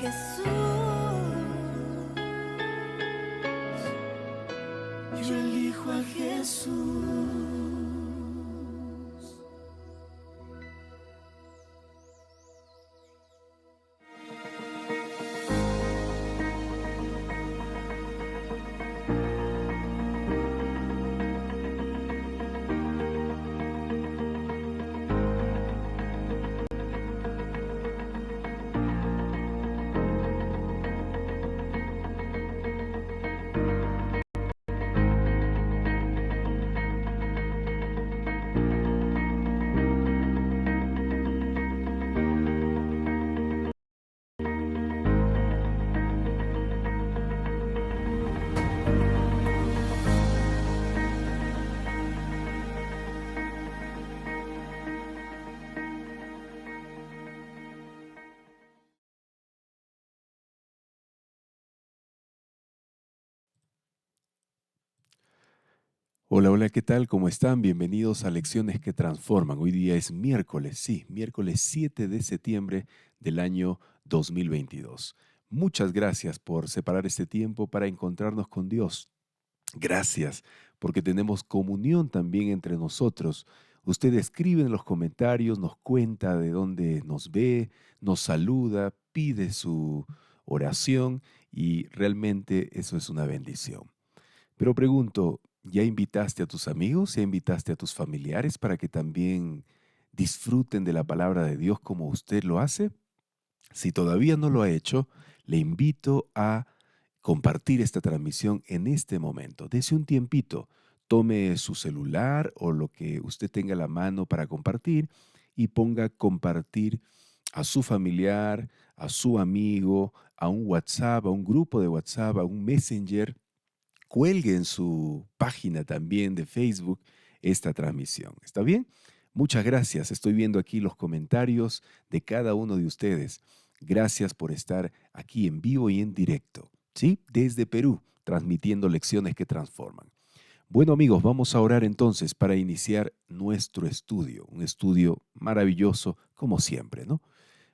Jesús, yo elijo a Jesús. Hola, hola, ¿qué tal? ¿Cómo están? Bienvenidos a Lecciones que Transforman. Hoy día es miércoles, sí, miércoles 7 de septiembre del año 2022. Muchas gracias por separar este tiempo para encontrarnos con Dios. Gracias porque tenemos comunión también entre nosotros. Usted escribe en los comentarios, nos cuenta de dónde nos ve, nos saluda, pide su oración y realmente eso es una bendición. Pero pregunto, ¿ya invitaste a tus amigos? ¿Ya invitaste a tus familiares para que también disfruten de la palabra de Dios como usted lo hace? Si todavía no lo ha hecho, le invito a compartir esta transmisión en este momento. Dese un tiempito, tome su celular o lo que usted tenga a la mano para compartir y ponga compartir a su familiar, a su amigo, a un WhatsApp, a un grupo de WhatsApp, a un Messenger. Cuelgue en su página también de Facebook esta transmisión. ¿Está bien? Muchas gracias. Estoy viendo aquí los comentarios de cada uno de ustedes. Gracias por estar aquí en vivo y en directo, ¿sí? Desde Perú, transmitiendo lecciones que transforman. Bueno, amigos, vamos a orar entonces para iniciar nuestro estudio, un estudio maravilloso como siempre, ¿no?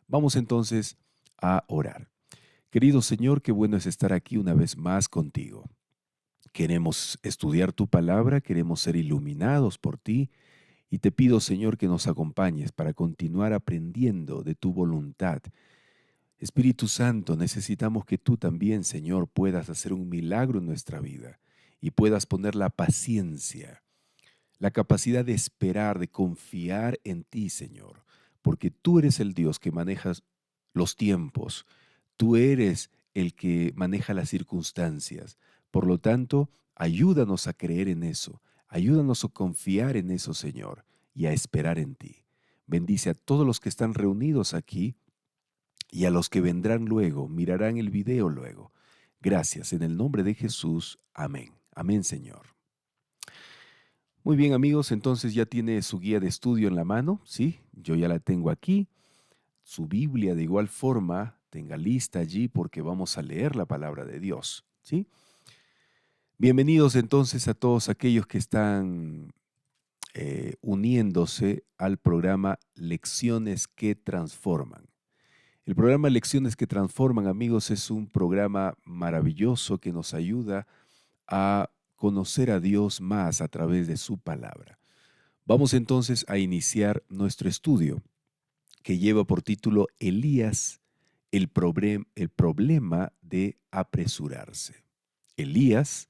Vamos entonces a orar. Querido Señor, qué bueno es estar aquí una vez más contigo. Queremos estudiar tu palabra, queremos ser iluminados por ti y te pido, Señor, que nos acompañes para continuar aprendiendo de tu voluntad. Espíritu Santo, necesitamos que tú también, Señor, puedas hacer un milagro en nuestra vida y puedas poner la paciencia, la capacidad de esperar, de confiar en ti, Señor, porque tú eres el Dios que manejas los tiempos, tú eres el que maneja las circunstancias. Por lo tanto, ayúdanos a creer en eso, ayúdanos a confiar en eso, Señor, y a esperar en ti. Bendice a todos los que están reunidos aquí y a los que vendrán luego, mirarán el video luego. Gracias, en el nombre de Jesús. Amén. Amén, Señor. Muy bien, amigos, entonces ya tiene su guía de estudio en la mano, ¿sí? Yo ya la tengo aquí. Su Biblia de igual forma, tenga lista allí porque vamos a leer la palabra de Dios, ¿sí? Bienvenidos entonces a todos aquellos que están uniéndose al programa Lecciones que Transforman. El programa Lecciones que Transforman, amigos, es un programa maravilloso que nos ayuda a conocer a Dios más a través de su palabra. Vamos entonces a iniciar nuestro estudio que lleva por título Elías, el problema de apresurarse. Elías,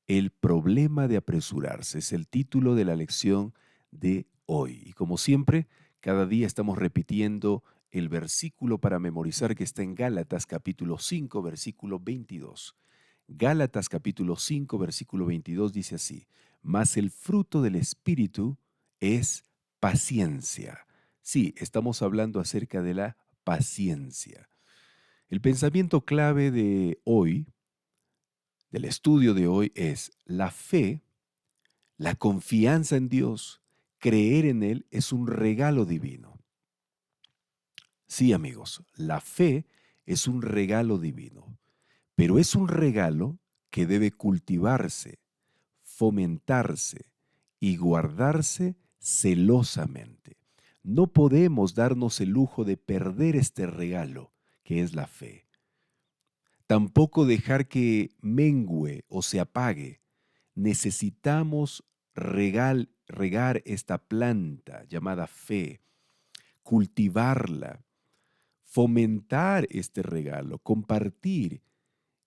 el problema de apresurarse es el título de la lección de hoy. Y como siempre, cada día estamos repitiendo el versículo para memorizar que está en Gálatas capítulo 5, versículo 22. Gálatas capítulo 5, versículo 22 dice así: mas el fruto del Espíritu es paciencia. Sí, estamos hablando acerca de la paciencia. El pensamiento clave de hoy, del estudio de hoy, es la fe, la confianza en Dios, creer en Él es un regalo divino. Sí, amigos, la fe es un regalo divino, pero es un regalo que debe cultivarse, fomentarse y guardarse celosamente. No podemos darnos el lujo de perder este regalo que es la fe. tampoco dejar que mengüe o se apague. Necesitamos regar esta planta llamada fe, cultivarla, fomentar este regalo, compartir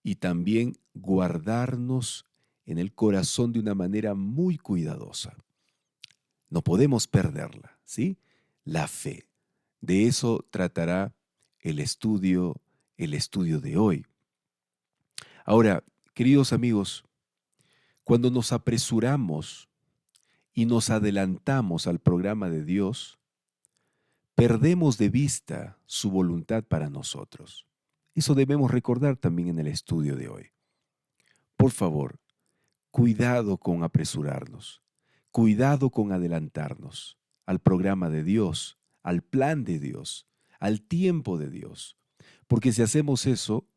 y también guardarnos en el corazón de una manera muy cuidadosa. No podemos perderla, ¿sí? La fe. De eso tratará el estudio, el estudio de hoy. Ahora, queridos amigos, cuando nos apresuramos y nos adelantamos al programa de Dios, perdemos de vista su voluntad para nosotros. Eso debemos recordar también en el estudio de hoy. Por favor, cuidado con apresurarnos, cuidado con adelantarnos al programa de Dios, al plan de Dios, al tiempo de Dios. Porque si hacemos eso,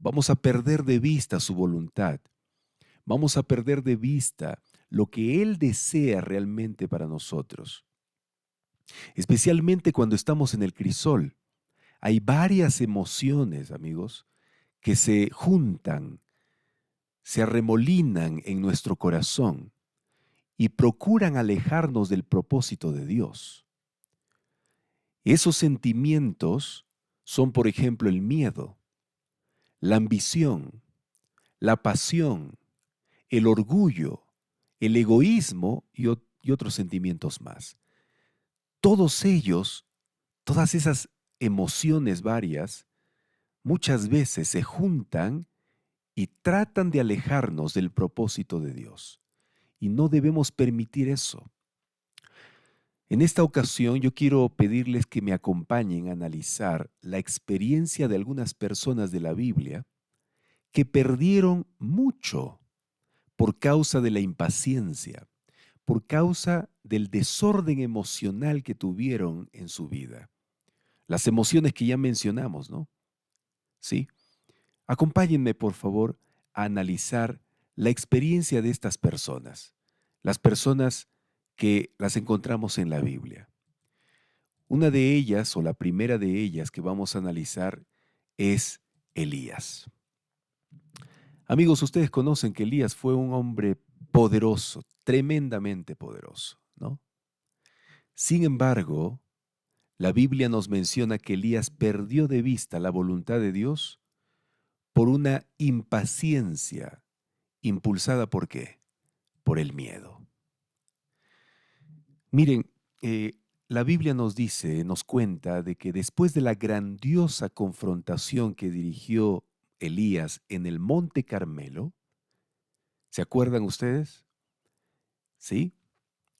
vamos a perder de vista su voluntad, vamos a perder de vista lo que Él desea realmente para nosotros. Especialmente cuando estamos en el crisol. Hay varias emociones, amigos, que se juntan, se arremolinan en nuestro corazón y procuran alejarnos del propósito de Dios. Esos sentimientos son, por ejemplo, el miedo, la ambición, la pasión, el orgullo, el egoísmo y otros sentimientos más. Todos ellos, todas esas emociones varias, muchas veces se juntan y tratan de alejarnos del propósito de Dios. Y no debemos permitir eso. En esta ocasión yo quiero pedirles que me acompañen a analizar la experiencia de algunas personas de la Biblia que perdieron mucho por causa de la impaciencia, por causa del desorden emocional que tuvieron en su vida. Las emociones que ya mencionamos, ¿no? Sí. Acompáñenme, por favor, a analizar la experiencia de estas personas, las personas que las encontramos en la Biblia. Una de ellas, o la primera de ellas que vamos a analizar, es Elías. Amigos, ustedes conocen que Elías fue un hombre poderoso, tremendamente poderoso, ¿no? Sin embargo, la Biblia nos menciona que Elías perdió de vista la voluntad de Dios por una impaciencia impulsada ¿por qué? Por el miedo. Miren, la Biblia nos dice, nos cuenta de que después de la grandiosa confrontación que dirigió Elías en el Monte Carmelo, ¿se acuerdan ustedes? ¿Sí?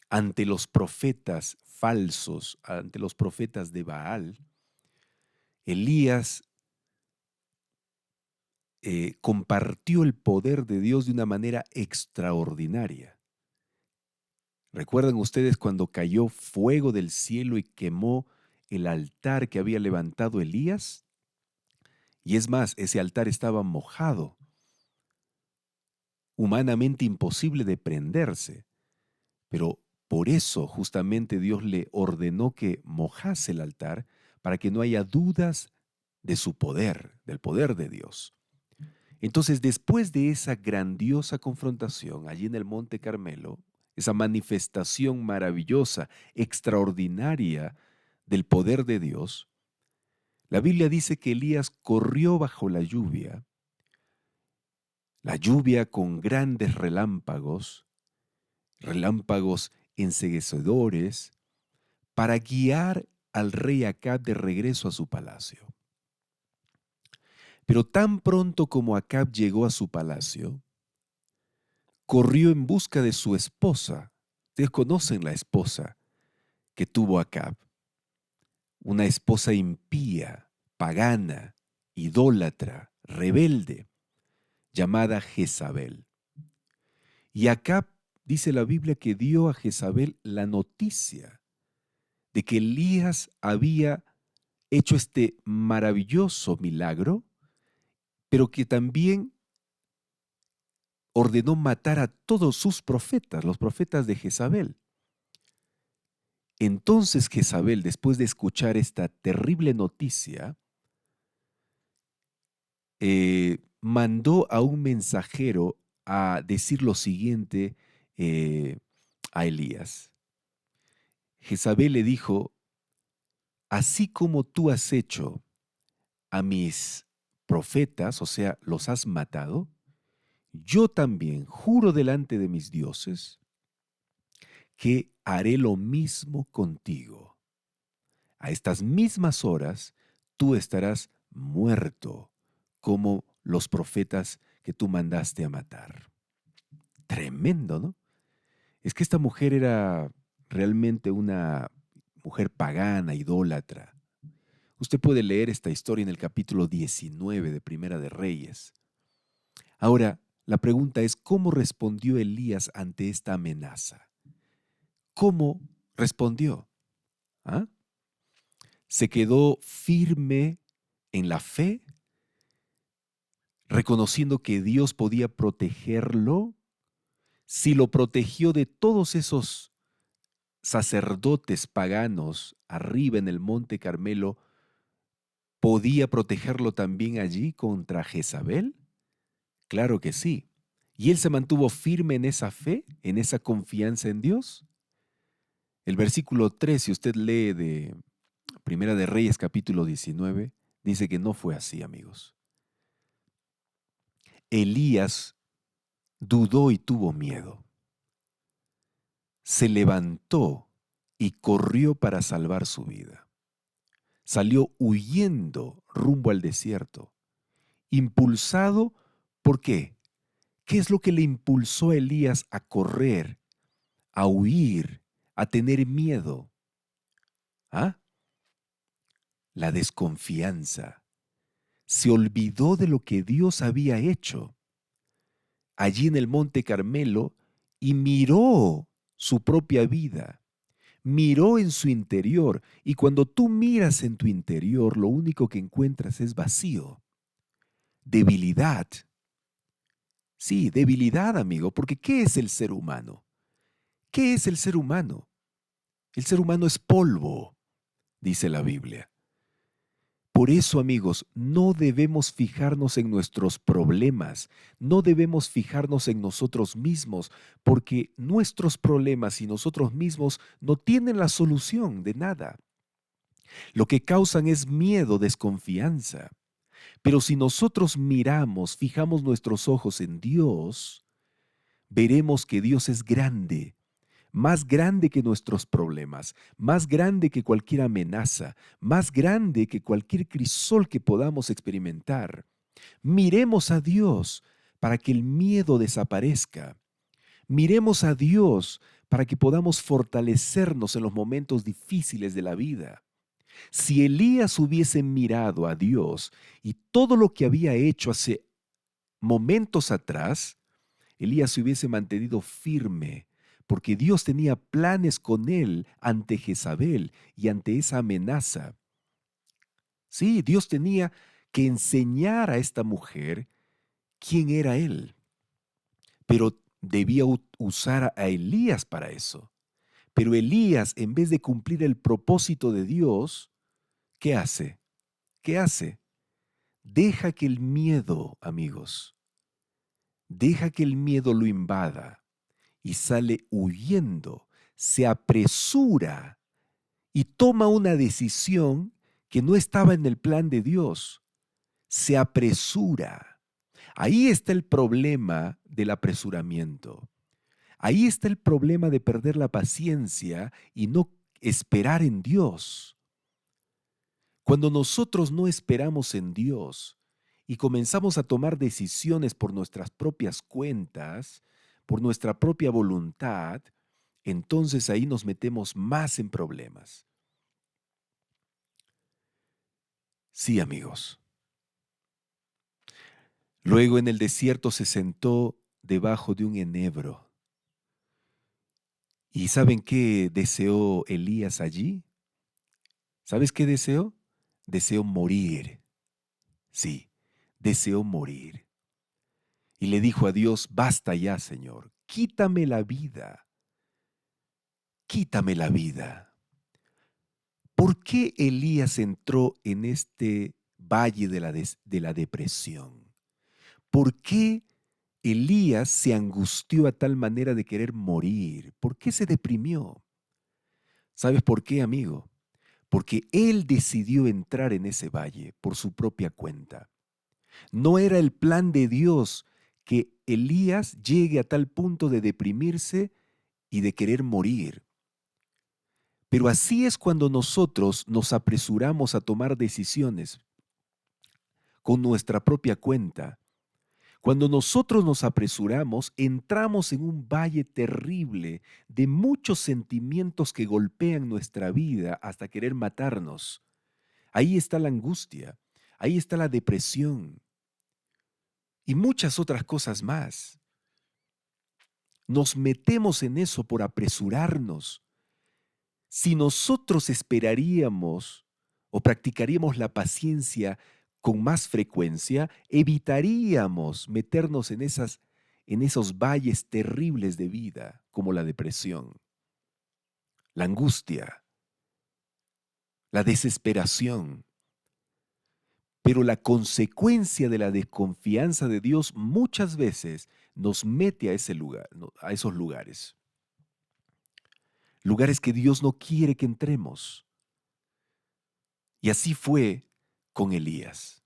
Ante los profetas falsos, ante los profetas de Baal, Elías compartió el poder de Dios de una manera extraordinaria. ¿Recuerdan ustedes cuando cayó fuego del cielo y quemó el altar que había levantado Elías? Y es más, ese altar estaba mojado, humanamente imposible de prenderse, pero por eso justamente Dios le ordenó que mojase el altar para que no haya dudas de su poder, del poder de Dios. Entonces, después de esa grandiosa confrontación allí en el Monte Carmelo, esa manifestación maravillosa, extraordinaria del poder de Dios, la Biblia dice que Elías corrió bajo la lluvia con grandes relámpagos, relámpagos enceguecedores, para guiar al rey Acab de regreso a su palacio. Pero tan pronto como Acab llegó a su palacio, corrió en busca de su esposa. Ustedes conocen la esposa que tuvo Acab, una esposa impía, pagana, idólatra, rebelde, llamada Jezabel. Y Acab, dice la Biblia, que dio a Jezabel la noticia de que Elías había hecho este maravilloso milagro, pero que también ordenó matar a todos sus profetas, los profetas de Jezabel. Entonces Jezabel, después de escuchar esta terrible noticia, mandó a un mensajero a decir lo siguiente eh, a Elías. Jezabel le dijo, así como tú has hecho a mis profetas, o sea, los has matado, yo también juro delante de mis dioses que haré lo mismo contigo. A estas mismas horas tú estarás muerto como los profetas que tú mandaste a matar. Tremendo, ¿no? Es que esta mujer era realmente una mujer pagana, idólatra. Usted puede leer esta historia en el capítulo 19 de Primera de Reyes. Ahora, la pregunta es, ¿cómo respondió Elías ante esta amenaza? ¿Cómo respondió? ¿Ah? ¿Se quedó firme en la fe, reconociendo que Dios podía protegerlo? Si lo protegió de todos esos sacerdotes paganos arriba en el monte Carmelo, ¿podía protegerlo también allí contra Jezabel? Claro que sí. ¿Y él se mantuvo firme en esa fe, en esa confianza en Dios? El versículo 3, si usted lee de Primera de Reyes capítulo 19, dice que no fue así, amigos. Elías dudó y tuvo miedo. Se levantó y corrió para salvar su vida. Salió huyendo rumbo al desierto, impulsado, ¿por qué? ¿Qué es lo que le impulsó a Elías a correr, a huir, a tener miedo? ¿Ah? La desconfianza. Se olvidó de lo que Dios había hecho allí en el Monte Carmelo y miró su propia vida, miró en su interior, y cuando tú miras en tu interior, lo único que encuentras es vacío, debilidad. Sí, debilidad, amigo, porque ¿qué es el ser humano? ¿Qué es el ser humano? El ser humano es polvo, dice la Biblia. Por eso, amigos, no debemos fijarnos en nuestros problemas, no debemos fijarnos en nosotros mismos, porque nuestros problemas y nosotros mismos no tienen la solución de nada. Lo que causan es miedo, desconfianza. Pero si nosotros miramos, fijamos nuestros ojos en Dios, veremos que Dios es grande, más grande que nuestros problemas, más grande que cualquier amenaza, más grande que cualquier crisol que podamos experimentar. Miremos a Dios para que el miedo desaparezca. Miremos a Dios para que podamos fortalecernos en los momentos difíciles de la vida. Si Elías hubiese mirado a Dios y todo lo que había hecho hace momentos atrás, Elías se hubiese mantenido firme, porque Dios tenía planes con él ante Jezabel y ante esa amenaza. Sí, Dios tenía que enseñar a esta mujer quién era él, pero debía usar a Elías para eso. Pero Elías, en vez de cumplir el propósito de Dios, ¿qué hace? ¿Qué hace? Deja que el miedo, amigos, deja que el miedo lo invada y sale huyendo, se apresura y toma una decisión que no estaba en el plan de Dios. Se apresura. Ahí está el problema del apresuramiento. Ahí está el problema de perder la paciencia y no esperar en Dios. Cuando nosotros no esperamos en Dios y comenzamos a tomar decisiones por nuestras propias cuentas, por nuestra propia voluntad, entonces ahí nos metemos más en problemas. Sí, amigos. Luego en el desierto se sentó debajo de un enebro. ¿Y saben qué deseó Elías allí? ¿Sabes qué deseó? Deseó morir. Sí, deseó morir. Y le dijo a Dios, basta ya, Señor, quítame la vida, quítame la vida. ¿Por qué Elías entró en este valle de la depresión? ¿Por qué Elías se angustió a tal manera de querer morir? ¿Por qué se deprimió? ¿Sabes por qué, amigo? Porque él decidió entrar en ese valle por su propia cuenta. No era el plan de Dios que Elías llegue a tal punto de deprimirse y de querer morir. Pero así es cuando nosotros nos apresuramos a tomar decisiones con nuestra propia cuenta. Cuando nosotros nos apresuramos, entramos en un valle terrible de muchos sentimientos que golpean nuestra vida hasta querer matarnos. Ahí está la angustia, ahí está la depresión y muchas otras cosas más. Nos metemos en eso por apresurarnos. Si nosotros esperaríamos o practicaríamos la paciencia con más frecuencia, evitaríamos meternos en esos valles terribles de vida, como la depresión, la angustia, la desesperación. Pero la consecuencia de la desconfianza de Dios muchas veces nos mete a ese lugar, a esos lugares. Lugares que Dios no quiere que entremos. Y así fue con Elías.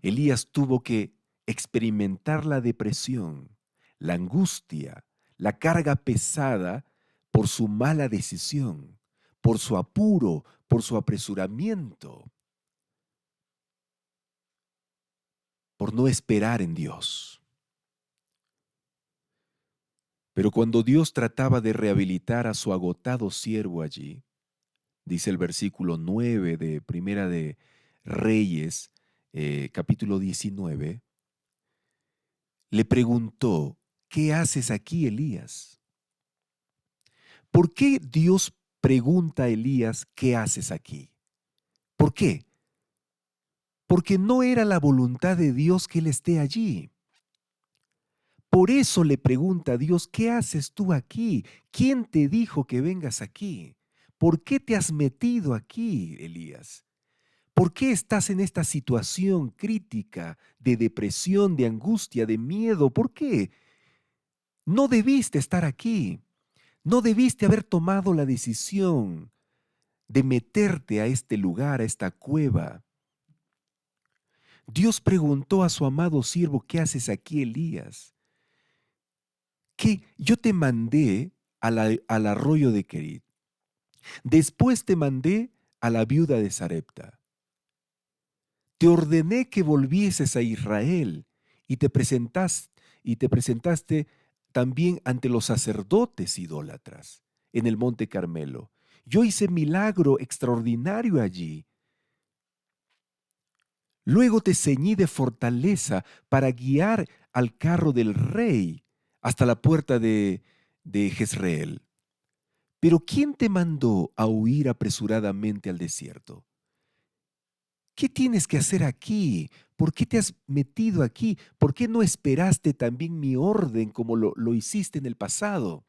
Elías tuvo que experimentar la depresión, la angustia, la carga pesada por su mala decisión, por su apuro, por su apresuramiento, por no esperar en Dios. Pero cuando Dios trataba de rehabilitar a su agotado siervo allí, dice el versículo 9 de Primera de Reyes, capítulo 19, le preguntó: ¿qué haces aquí, Elías? ¿Por qué Dios pregunta a Elías: ¿qué haces aquí? ¿Por qué? Porque no era la voluntad de Dios que él esté allí. Por eso le pregunta a Dios: ¿qué haces tú aquí? ¿Quién te dijo que vengas aquí? ¿Por qué te has metido aquí, Elías? ¿Por qué estás en esta situación crítica de depresión, de angustia, de miedo? ¿Por qué? No debiste estar aquí. No debiste haber tomado la decisión de meterte a este lugar, a esta cueva. Dios preguntó a su amado siervo: ¿qué haces aquí, Elías? Que yo te mandé al arroyo de Querit. Después te mandé a la viuda de Sarepta. Te ordené que volvieses a Israel y y te presentaste también ante los sacerdotes idólatras en el monte Carmelo. Yo hice milagro extraordinario allí. Luego te ceñí de fortaleza para guiar al carro del rey hasta la puerta de Jezreel. Pero ¿quién te mandó a huir apresuradamente al desierto? ¿Qué tienes que hacer aquí? ¿Por qué te has metido aquí? ¿Por qué no esperaste también mi orden como lo hiciste en el pasado?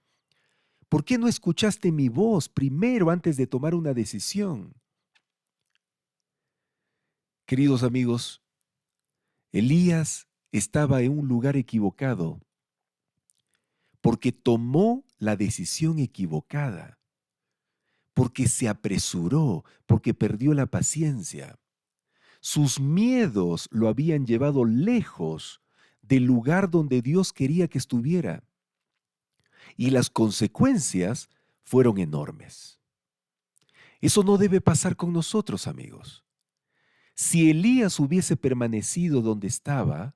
¿Por qué no escuchaste mi voz primero antes de tomar una decisión? Queridos amigos, Elías estaba en un lugar equivocado porque tomó la decisión equivocada, porque se apresuró, porque perdió la paciencia. Sus miedos lo habían llevado lejos del lugar donde Dios quería que estuviera. Y las consecuencias fueron enormes. Eso no debe pasar con nosotros, amigos. Si Elías hubiese permanecido donde estaba,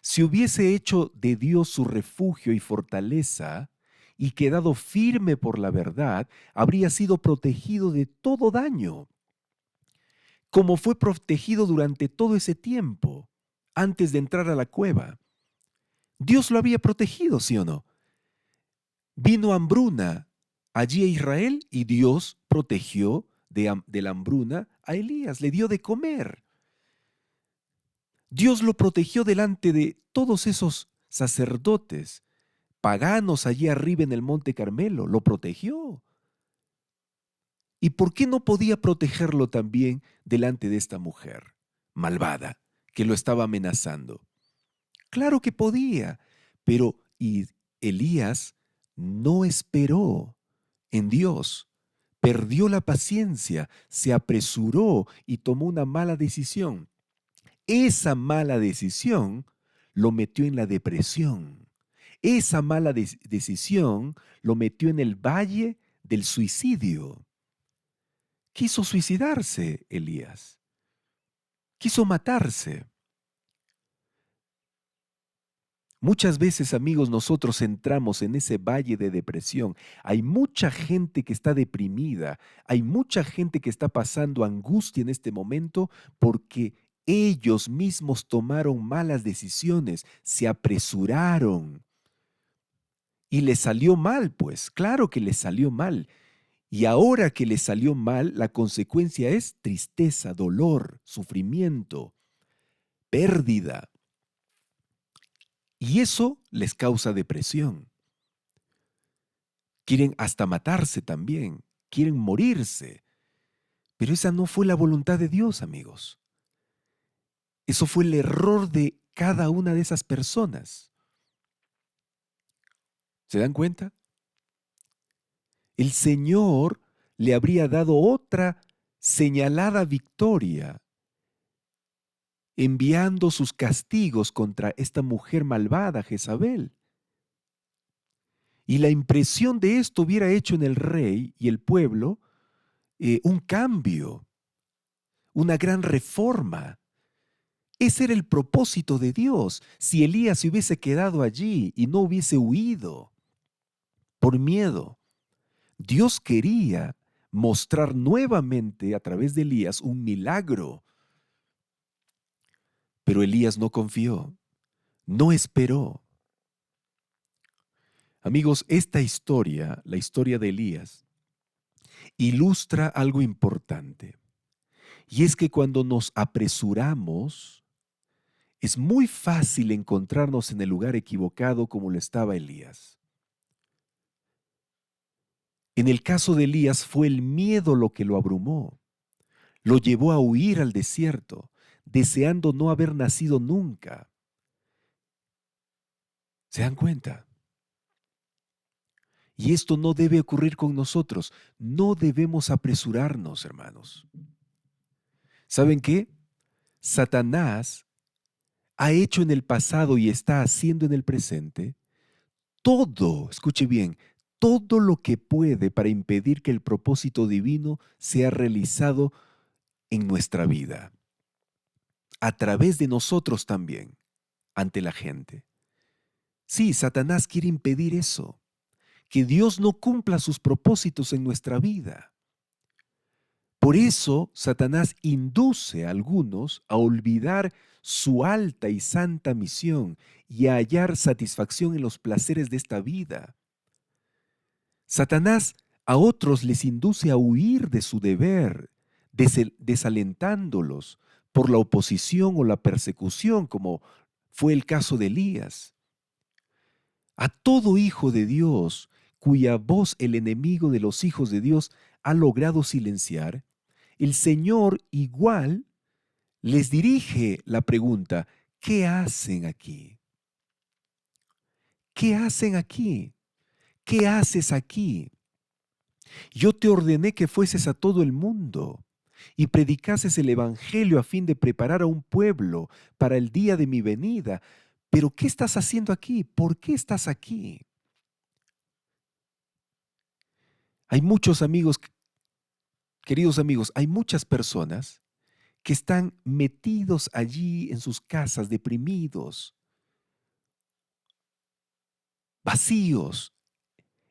si hubiese hecho de Dios su refugio y fortaleza y quedado firme por la verdad, habría sido protegido de todo daño, como fue protegido durante todo ese tiempo, antes de entrar a la cueva. Dios lo había protegido, ¿sí o no? Vino hambruna allí a Israel y Dios protegió de la hambruna a Elías, le dio de comer. Dios lo protegió delante de todos esos sacerdotes paganos allí arriba en el Monte Carmelo, lo protegió. ¿Y por qué no podía protegerlo también delante de esta mujer? malvada que lo estaba amenazando? Claro que podía, pero Elías no esperó en Dios. Perdió la paciencia, se apresuró y tomó una mala decisión. Esa mala decisión lo metió en la depresión. Esa mala decisión lo metió en el valle del suicidio. Quiso suicidarse, Elías. Quiso matarse. Muchas veces, amigos, nosotros entramos en ese valle de depresión. Hay mucha gente que está deprimida, hay mucha gente que está pasando angustia en este momento porque ellos mismos tomaron malas decisiones, se apresuraron y les salió mal, pues, claro que les salió mal. Y ahora que les salió mal, la consecuencia es tristeza, dolor, sufrimiento, pérdida. Y eso les causa depresión. Quieren hasta matarse también, quieren morirse. Pero esa no fue la voluntad de Dios, amigos. Eso fue el error de cada una de esas personas. ¿Se dan cuenta? El Señor le habría dado otra señalada victoria, enviando sus castigos contra esta mujer malvada, Jezabel. Y la impresión de esto hubiera hecho en el rey y el pueblo un cambio, una gran reforma. Ese era el propósito de Dios. Si Elías se hubiese quedado allí y no hubiese huido por miedo, Dios quería mostrar nuevamente a través de Elías un milagro. Pero Elías no confió, no esperó. Amigos, esta historia, la historia de Elías, ilustra algo importante. Y es que cuando nos apresuramos, es muy fácil encontrarnos en el lugar equivocado como lo estaba Elías. En el caso de Elías fue el miedo lo que lo abrumó. Lo llevó a huir al desierto, deseando no haber nacido nunca. ¿Se dan cuenta? Y esto no debe ocurrir con nosotros. No debemos apresurarnos, hermanos. ¿Saben qué? Satanás ha hecho en el pasado y está haciendo en el presente todo, escuche bien, todo lo que puede para impedir que el propósito divino sea realizado en nuestra vida, a través de nosotros también, ante la gente. Sí, Satanás quiere impedir eso, que Dios no cumpla sus propósitos en nuestra vida. Por eso, Satanás induce a algunos a olvidar su alta y santa misión y a hallar satisfacción en los placeres de esta vida. Satanás a otros les induce a huir de su deber, desalentándolos por la oposición o la persecución, como fue el caso de Elías. A todo hijo de Dios, cuya voz el enemigo de los hijos de Dios ha logrado silenciar, el Señor igual les dirige la pregunta: ¿qué hacen aquí? ¿Qué hacen aquí? ¿Qué haces aquí? Yo te ordené que fueses a todo el mundo y predicases el evangelio a fin de preparar a un pueblo para el día de mi venida. Pero ¿qué estás haciendo aquí? ¿Por qué estás aquí? Hay muchos amigos, queridos amigos, hay muchas personas que están metidos allí en sus casas, deprimidos, vacíos,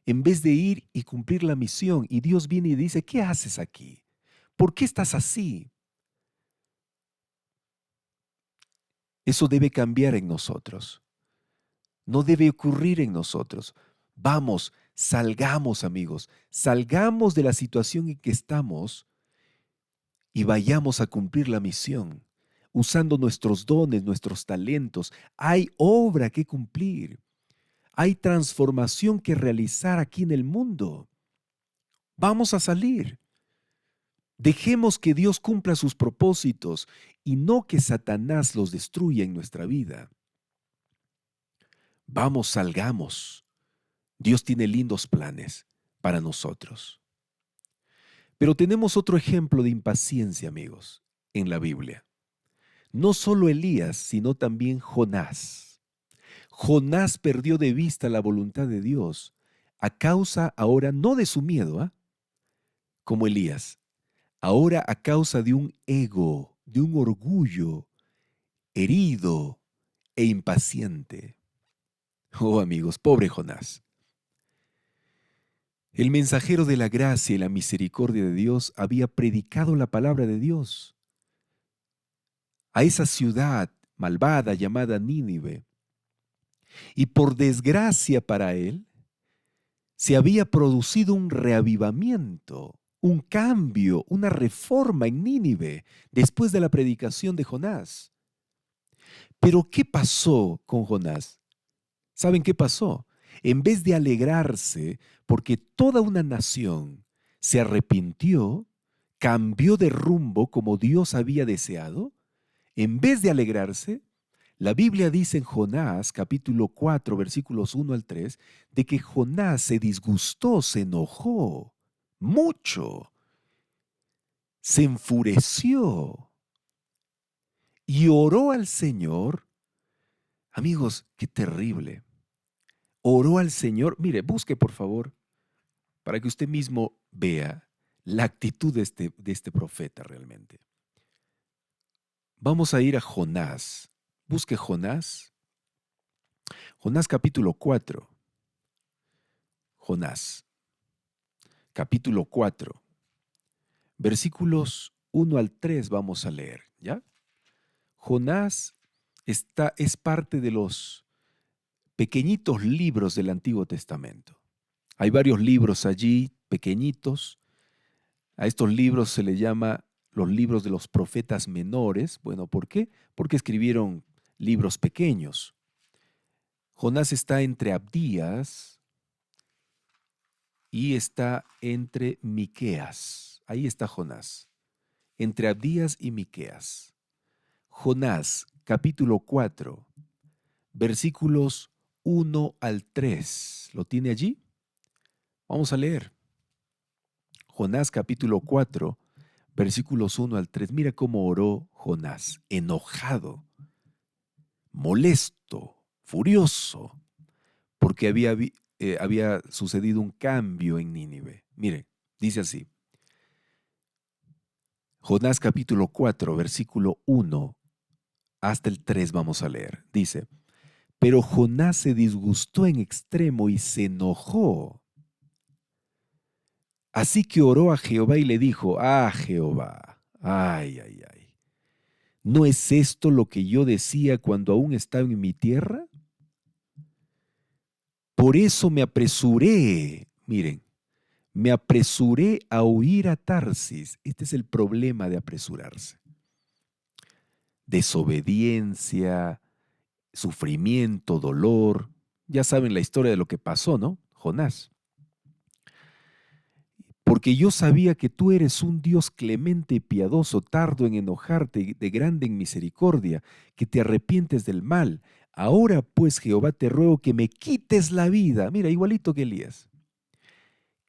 en vez de ir y cumplir la misión. Y Dios viene y dice: ¿qué haces aquí? ¿Por qué estás así? Eso debe cambiar en nosotros. No debe ocurrir en nosotros. Vamos, salgamos, amigos, salgamos de la situación en que estamos y vayamos a cumplir la misión, usando nuestros dones, nuestros talentos. Hay obra que cumplir. Hay transformación que realizar aquí en el mundo. Vamos a salir. Dejemos que Dios cumpla sus propósitos y no que Satanás los destruya en nuestra vida. Vamos, salgamos. Dios tiene lindos planes para nosotros. Pero tenemos otro ejemplo de impaciencia, amigos, en la Biblia. No solo Elías, sino también Jonás. Jonás perdió de vista la voluntad de Dios a causa ahora no de su miedo, como Elías, ahora a causa de un ego, de un orgullo herido e impaciente. Oh amigos, pobre Jonás. El mensajero de la gracia y la misericordia de Dios había predicado la palabra de Dios a esa ciudad malvada llamada Nínive. Y por desgracia para él, se había producido un reavivamiento, un cambio, una reforma en Nínive después de la predicación de Jonás. Pero ¿qué pasó con Jonás? ¿Saben qué pasó? En vez de alegrarse porque toda una nación se arrepintió, cambió de rumbo como Dios había deseado, en vez de alegrarse, la Biblia dice en Jonás capítulo 4 versículos 1 al 3 de que Jonás se disgustó, se enojó mucho, se enfureció y oró al Señor. Amigos, qué terrible. Oró al Señor. Mire, busque por favor para que usted mismo vea la actitud de este profeta realmente. Vamos a ir a Jonás. Busque Jonás. Jonás capítulo 4. Jonás capítulo 4. Versículos 1 al 3 vamos a leer, ¿ya? Jonás es parte de los pequeñitos libros del Antiguo Testamento. Hay varios libros allí, pequeñitos. A estos libros se le llama los libros de los profetas menores. Bueno, ¿por qué? Porque escribieron libros pequeños. Jonás está entre Abdías y está entre Miqueas. Ahí está Jonás, entre Abdías y Miqueas. Jonás, capítulo 4, versículos 1 al 3. ¿Lo tiene allí? Vamos a leer. Jonás, capítulo 4, versículos 1 al 3. Mira cómo oró Jonás, enojado, molesto, furioso, porque había sucedido un cambio en Nínive. Mire, dice así. Jonás capítulo 4, versículo 1 hasta el 3 vamos a leer. Dice, pero Jonás se disgustó en extremo y se enojó. Así que oró a Jehová y le dijo, Jehová, ay, ¿no es esto lo que yo decía cuando aún estaba en mi tierra? Por eso me apresuré, miren, me apresuré a huir a Tarsis. Este es el problema de apresurarse. Desobediencia, sufrimiento, dolor. Ya saben la historia de lo que pasó, ¿no? Jonás. Porque yo sabía que tú eres un Dios clemente y piadoso, tardo en enojarte, de grande en misericordia, que te arrepientes del mal. Ahora pues, Jehová, te ruego que me quites la vida. Mira, igualito que Elías.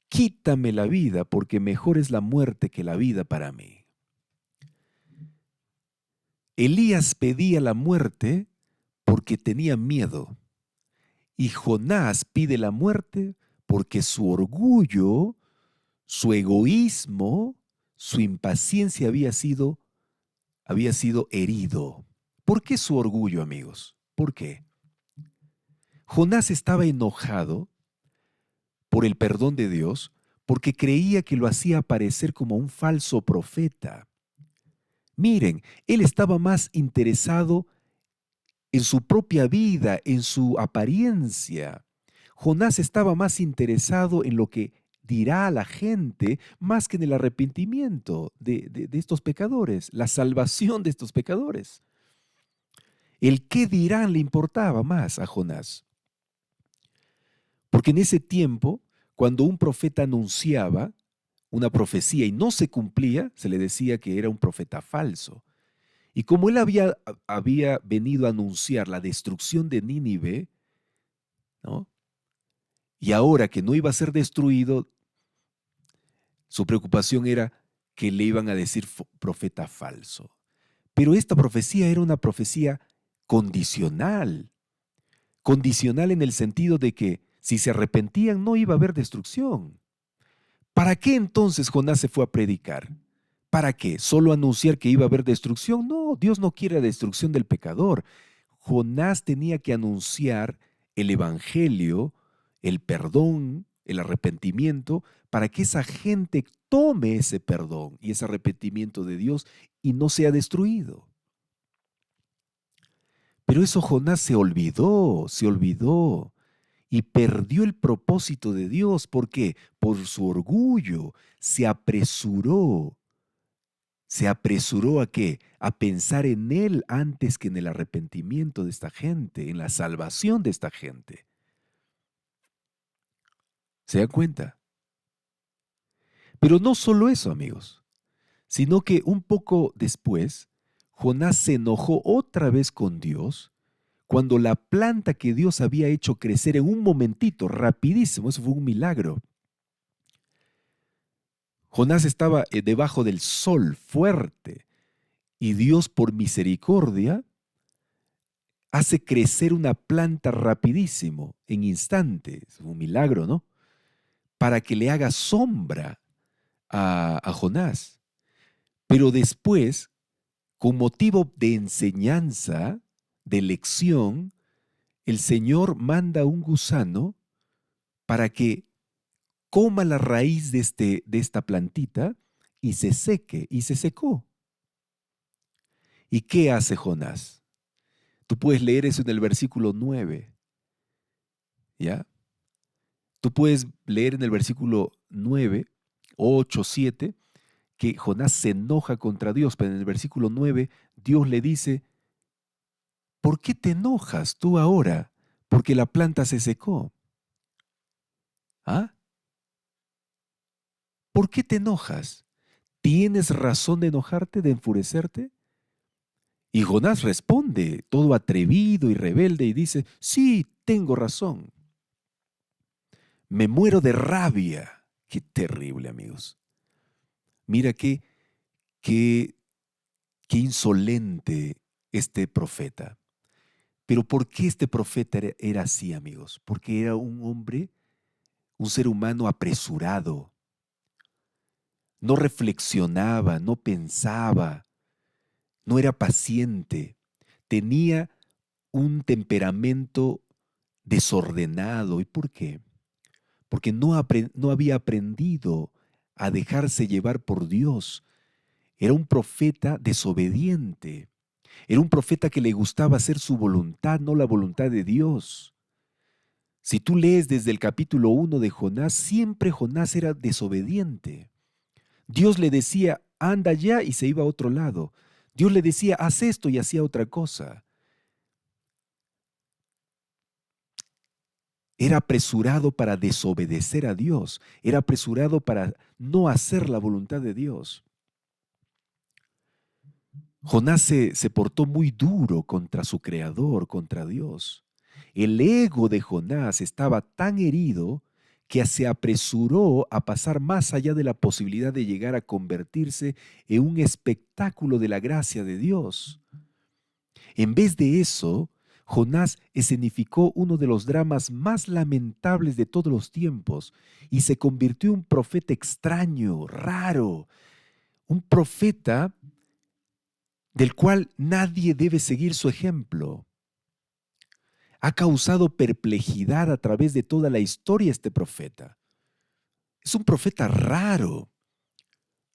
Quítame la vida, porque mejor es la muerte que la vida para mí. Elías pedía la muerte porque tenía miedo. Y Jonás pide la muerte porque su orgullo, su egoísmo, su impaciencia había sido herido. ¿Por qué su orgullo, amigos? ¿Por qué? Jonás estaba enojado por el perdón de Dios porque creía que lo hacía aparecer como un falso profeta. Miren, él estaba más interesado en su propia vida, en su apariencia. Jonás estaba más interesado en lo que dirá a la gente más que en el arrepentimiento de estos pecadores, la salvación de estos pecadores. El qué dirán le importaba más a Jonás. Porque en ese tiempo, cuando un profeta anunciaba una profecía y no se cumplía, se le decía que era un profeta falso. Y como él había venido a anunciar la destrucción de Nínive, ¿no? Y ahora que no iba a ser destruido, su preocupación era que le iban a decir profeta falso. Pero esta profecía era una profecía condicional. Condicional en el sentido de que si se arrepentían no iba a haber destrucción. ¿Para qué entonces Jonás se fue a predicar? ¿Para qué? ¿Solo anunciar que iba a haber destrucción? No, Dios no quiere la destrucción del pecador. Jonás tenía que anunciar el evangelio, el perdón, el arrepentimiento, para que esa gente tome ese perdón y ese arrepentimiento de Dios y no sea destruido. Pero eso Jonás se olvidó y perdió el propósito de Dios. ¿Por qué? Por su orgullo. Se apresuró. ¿Se apresuró a qué? A pensar en él antes que en el arrepentimiento de esta gente, en la salvación de esta gente. ¿Se dan cuenta? Pero no solo eso, amigos, sino que un poco después, Jonás se enojó otra vez con Dios cuando la planta que Dios había hecho crecer en un momentito, rapidísimo, eso fue un milagro. Jonás estaba debajo del sol fuerte y Dios por misericordia hace crecer una planta rapidísimo, en instantes, es un milagro, ¿no? Para que le haga sombra a Jonás. Pero después, con motivo de enseñanza, de lección, el Señor manda un gusano para que coma la raíz de esta plantita y se seque, y se secó. ¿Y qué hace Jonás? Tú puedes leer eso en el versículo 9, ¿ya? Tú puedes leer en el versículo 9, 8, 7, que Jonás se enoja contra Dios, pero en el versículo 9 Dios le dice, ¿por qué te enojas tú ahora? Porque la planta se secó. ¿Ah? ¿Por qué te enojas? ¿Tienes razón de enojarte, de enfurecerte? Y Jonás responde, todo atrevido y rebelde, y dice, sí, tengo razón. Me muero de rabia. Qué terrible, amigos. Mira qué, qué insolente este profeta. Pero ¿por qué este profeta era así, amigos? Porque era un hombre, un ser humano apresurado. No reflexionaba, no pensaba, no era paciente. Tenía un temperamento desordenado. ¿Y por qué? Porque no había aprendido a dejarse llevar por Dios. Era un profeta desobediente. Era un profeta que le gustaba hacer su voluntad, no la voluntad de Dios. Si tú lees desde el capítulo 1 de Jonás, siempre Jonás era desobediente. Dios le decía, anda allá y se iba a otro lado. Dios le decía, haz esto y hacía otra cosa. Era apresurado para desobedecer a Dios. Era apresurado para no hacer la voluntad de Dios. Jonás se portó muy duro contra su creador, contra Dios. El ego de Jonás estaba tan herido que se apresuró a pasar más allá de la posibilidad de llegar a convertirse en un espectáculo de la gracia de Dios. En vez de eso, Jonás escenificó uno de los dramas más lamentables de todos los tiempos y se convirtió en un profeta extraño, raro, un profeta del cual nadie debe seguir su ejemplo. Ha causado perplejidad a través de toda la historia este profeta. Es un profeta raro,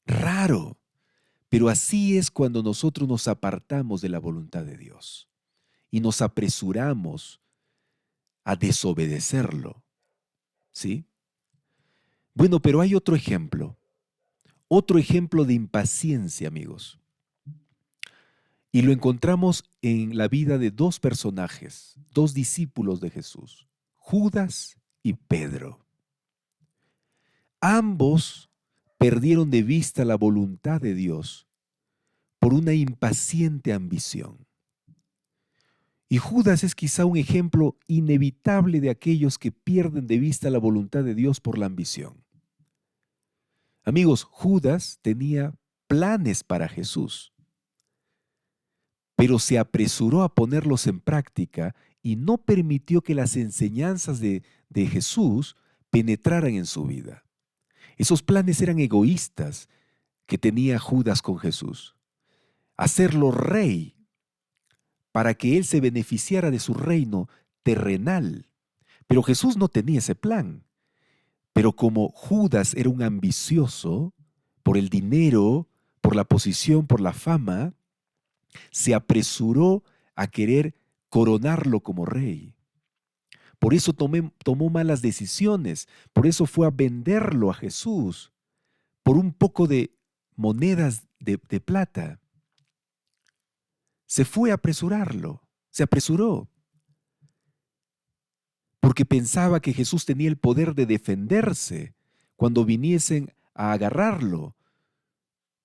raro, pero así es cuando nosotros nos apartamos de la voluntad de Dios y nos apresuramos a desobedecerlo, ¿sí? Bueno, pero hay otro ejemplo de impaciencia, amigos. Y lo encontramos en la vida de dos personajes, dos discípulos de Jesús, Judas y Pedro. Ambos perdieron de vista la voluntad de Dios por una impaciente ambición. Y Judas es quizá un ejemplo inevitable de aquellos que pierden de vista la voluntad de Dios por la ambición. Amigos, Judas tenía planes para Jesús, pero se apresuró a ponerlos en práctica y no permitió que las enseñanzas de Jesús penetraran en su vida. Esos planes eran egoístas que tenía Judas con Jesús. Hacerlo rey para que él se beneficiara de su reino terrenal. Pero Jesús no tenía ese plan. Pero como Judas era un ambicioso por el dinero, por la posición, por la fama, se apresuró a querer coronarlo como rey. Por eso tomó malas decisiones, por eso fue a venderlo a Jesús por un poco de monedas de plata. Se fue a apresurarlo, se apresuró, porque pensaba que Jesús tenía el poder de defenderse cuando viniesen a agarrarlo.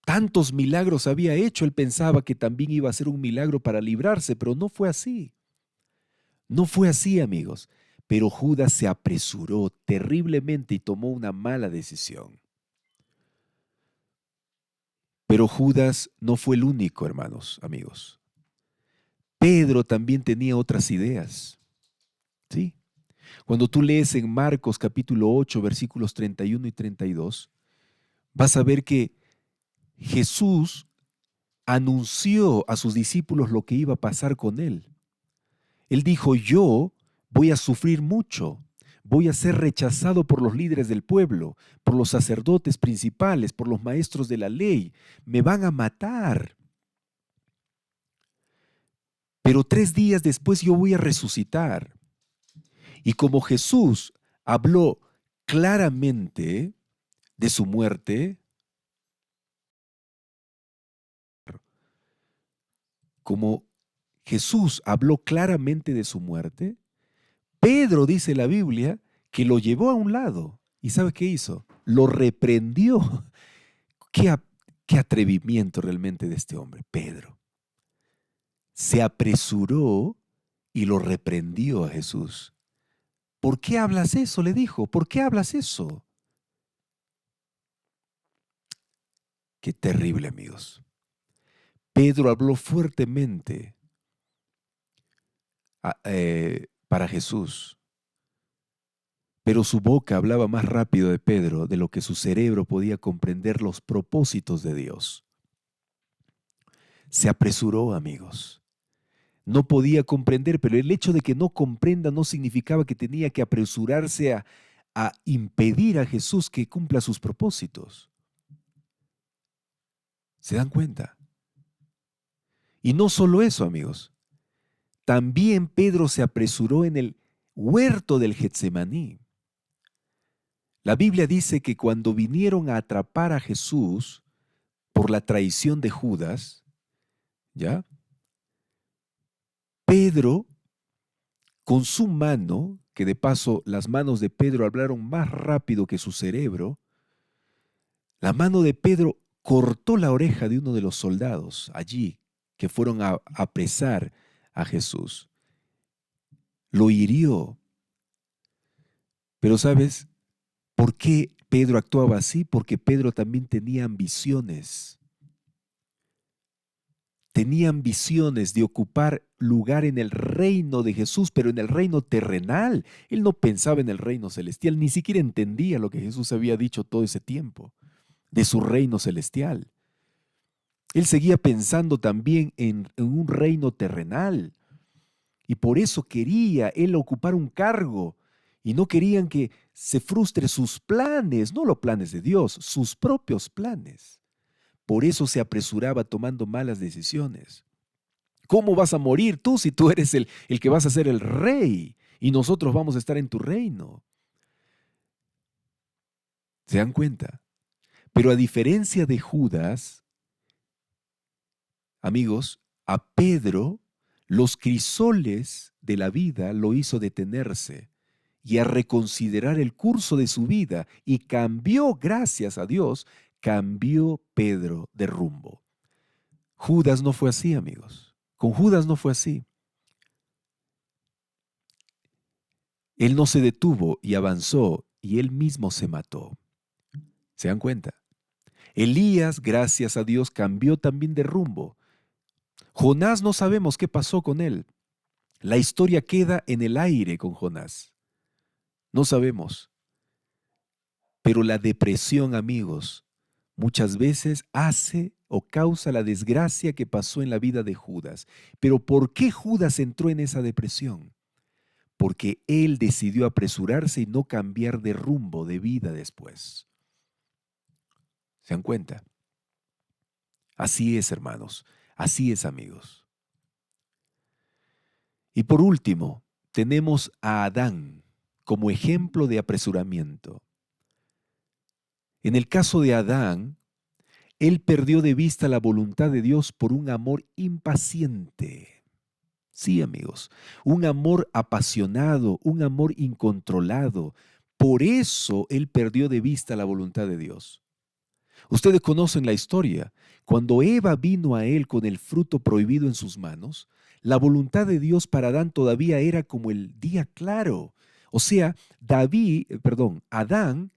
Tantos milagros había hecho, él pensaba que también iba a ser un milagro para librarse, pero no fue así. No fue así, amigos. Pero Judas se apresuró terriblemente y tomó una mala decisión. Pero Judas no fue el único, hermanos, amigos. Pedro también tenía otras ideas. ¿Sí? Cuando tú lees en Marcos capítulo 8, versículos 31 y 32, vas a ver que Jesús anunció a sus discípulos lo que iba a pasar con él. Él dijo, yo voy a sufrir mucho, voy a ser rechazado por los líderes del pueblo, por los sacerdotes principales, por los maestros de la ley, me van a matar. Pero 3 días después yo voy a resucitar. Y como Jesús habló claramente de su muerte, como Jesús habló claramente de su muerte, Pedro, dice la Biblia, que lo llevó a un lado. ¿Y sabe qué hizo? Lo reprendió. Qué atrevimiento realmente de este hombre, Pedro. Se apresuró y lo reprendió a Jesús. ¿Por qué hablas eso?, le dijo. ¿Por qué hablas eso? Qué terrible, amigos. Pedro habló fuertemente para Jesús, pero su boca hablaba más rápido de Pedro de lo que su cerebro podía comprender los propósitos de Dios. Se apresuró, amigos. No podía comprender, pero el hecho de que no comprenda no significaba que tenía que apresurarse a impedir a Jesús que cumpla sus propósitos. ¿Se dan cuenta? Y no solo eso, amigos. También Pedro se apresuró en el huerto del Getsemaní. La Biblia dice que cuando vinieron a atrapar a Jesús por la traición de Judas, ¿ya? Pedro, con su mano, que de paso las manos de Pedro hablaron más rápido que su cerebro, la mano de Pedro cortó la oreja de uno de los soldados allí que fueron a apresar a Jesús. Lo hirió. Pero ¿sabes por qué Pedro actuaba así? Porque Pedro también tenía ambiciones. Tenía ambiciones de ocupar lugar en el reino de Jesús, pero en el reino terrenal. Él no pensaba en el reino celestial, ni siquiera entendía lo que Jesús había dicho todo ese tiempo, de su reino celestial. Él seguía pensando también en un reino terrenal. Y por eso quería él ocupar un cargo. Y no querían que se frustre sus planes, no los planes de Dios, sus propios planes. Por eso se apresuraba tomando malas decisiones. ¿Cómo vas a morir tú si tú eres el que vas a ser el rey y nosotros vamos a estar en tu reino? ¿Se dan cuenta? Pero a diferencia de Judas, amigos, a Pedro los crisoles de la vida lo hizo detenerse y a reconsiderar el curso de su vida y cambió, gracias a Dios, cambió Pedro de rumbo. Judas no fue así, amigos. Con Judas no fue así. Él no se detuvo y avanzó y él mismo se mató. ¿Se dan cuenta? Elías, gracias a Dios, cambió también de rumbo. Jonás no sabemos qué pasó con él. La historia queda en el aire con Jonás. No sabemos. Pero la depresión, amigos, muchas veces hace o causa la desgracia que pasó en la vida de Judas. Pero ¿por qué Judas entró en esa depresión? Porque él decidió apresurarse y no cambiar de rumbo de vida después. ¿Se dan cuenta? Así es, hermanos. Así es, amigos. Y por último, tenemos a Adán como ejemplo de apresuramiento. En el caso de Adán, él perdió de vista la voluntad de Dios por un amor impaciente. Sí, amigos, un amor apasionado, un amor incontrolado. Por eso él perdió de vista la voluntad de Dios. Ustedes conocen la historia. Cuando Eva vino a él con el fruto prohibido en sus manos, la voluntad de Dios para Adán todavía era como el día claro. O sea, Adán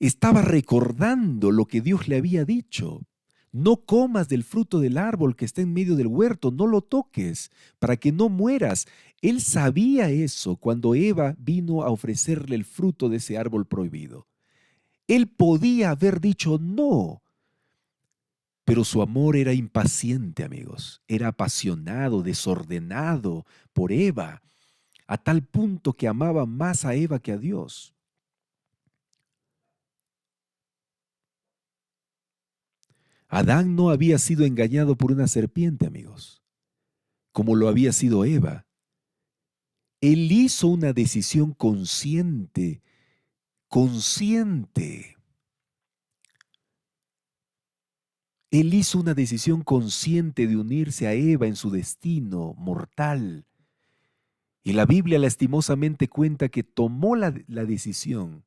estaba recordando lo que Dios le había dicho. No comas del fruto del árbol que está en medio del huerto, no lo toques, para que no mueras. Él sabía eso cuando Eva vino a ofrecerle el fruto de ese árbol prohibido. Él podía haber dicho no, pero su amor era impaciente, amigos. Era apasionado, desordenado por Eva, a tal punto que amaba más a Eva que a Dios. Adán no había sido engañado por una serpiente, amigos, como lo había sido Eva. Él hizo una decisión consciente, consciente. Él hizo una decisión consciente de unirse a Eva en su destino mortal. Y la Biblia lastimosamente cuenta que tomó la decisión,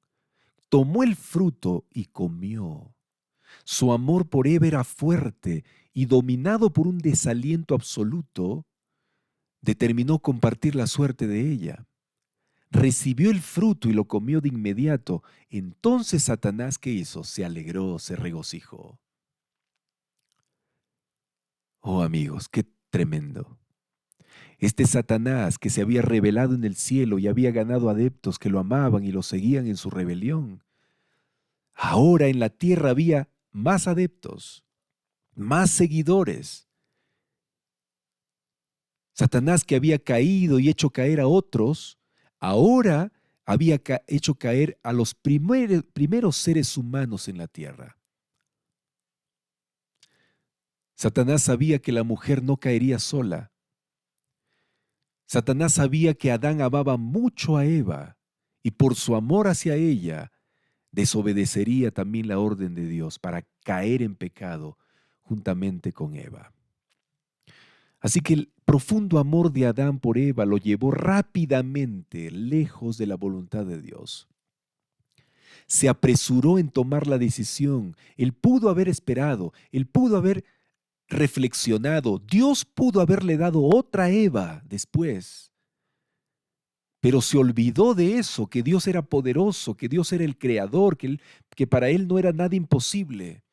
tomó el fruto y comió. Su amor por Eva era fuerte y dominado por un desaliento absoluto, determinó compartir la suerte de ella. Recibió el fruto y lo comió de inmediato. Entonces Satanás, ¿qué hizo? Se alegró, se regocijó. Oh amigos, qué tremendo. Este Satanás que se había rebelado en el cielo y había ganado adeptos que lo amaban y lo seguían en su rebelión, ahora en la tierra había más adeptos, más seguidores. Satanás que había caído y hecho caer a otros, ahora había hecho caer a los primeros seres humanos en la tierra. Satanás sabía que la mujer no caería sola. Satanás sabía que Adán amaba mucho a Eva y por su amor hacia ella desobedecería también la orden de Dios para caer en pecado juntamente con Eva. Así que el profundo amor de Adán por Eva lo llevó rápidamente lejos de la voluntad de Dios. Se apresuró en tomar la decisión. Él pudo haber esperado, él pudo haber reflexionado, Dios pudo haberle dado otra Eva después. Pero se olvidó de eso, que Dios era poderoso, que Dios era el creador, que para él no era nada imposible.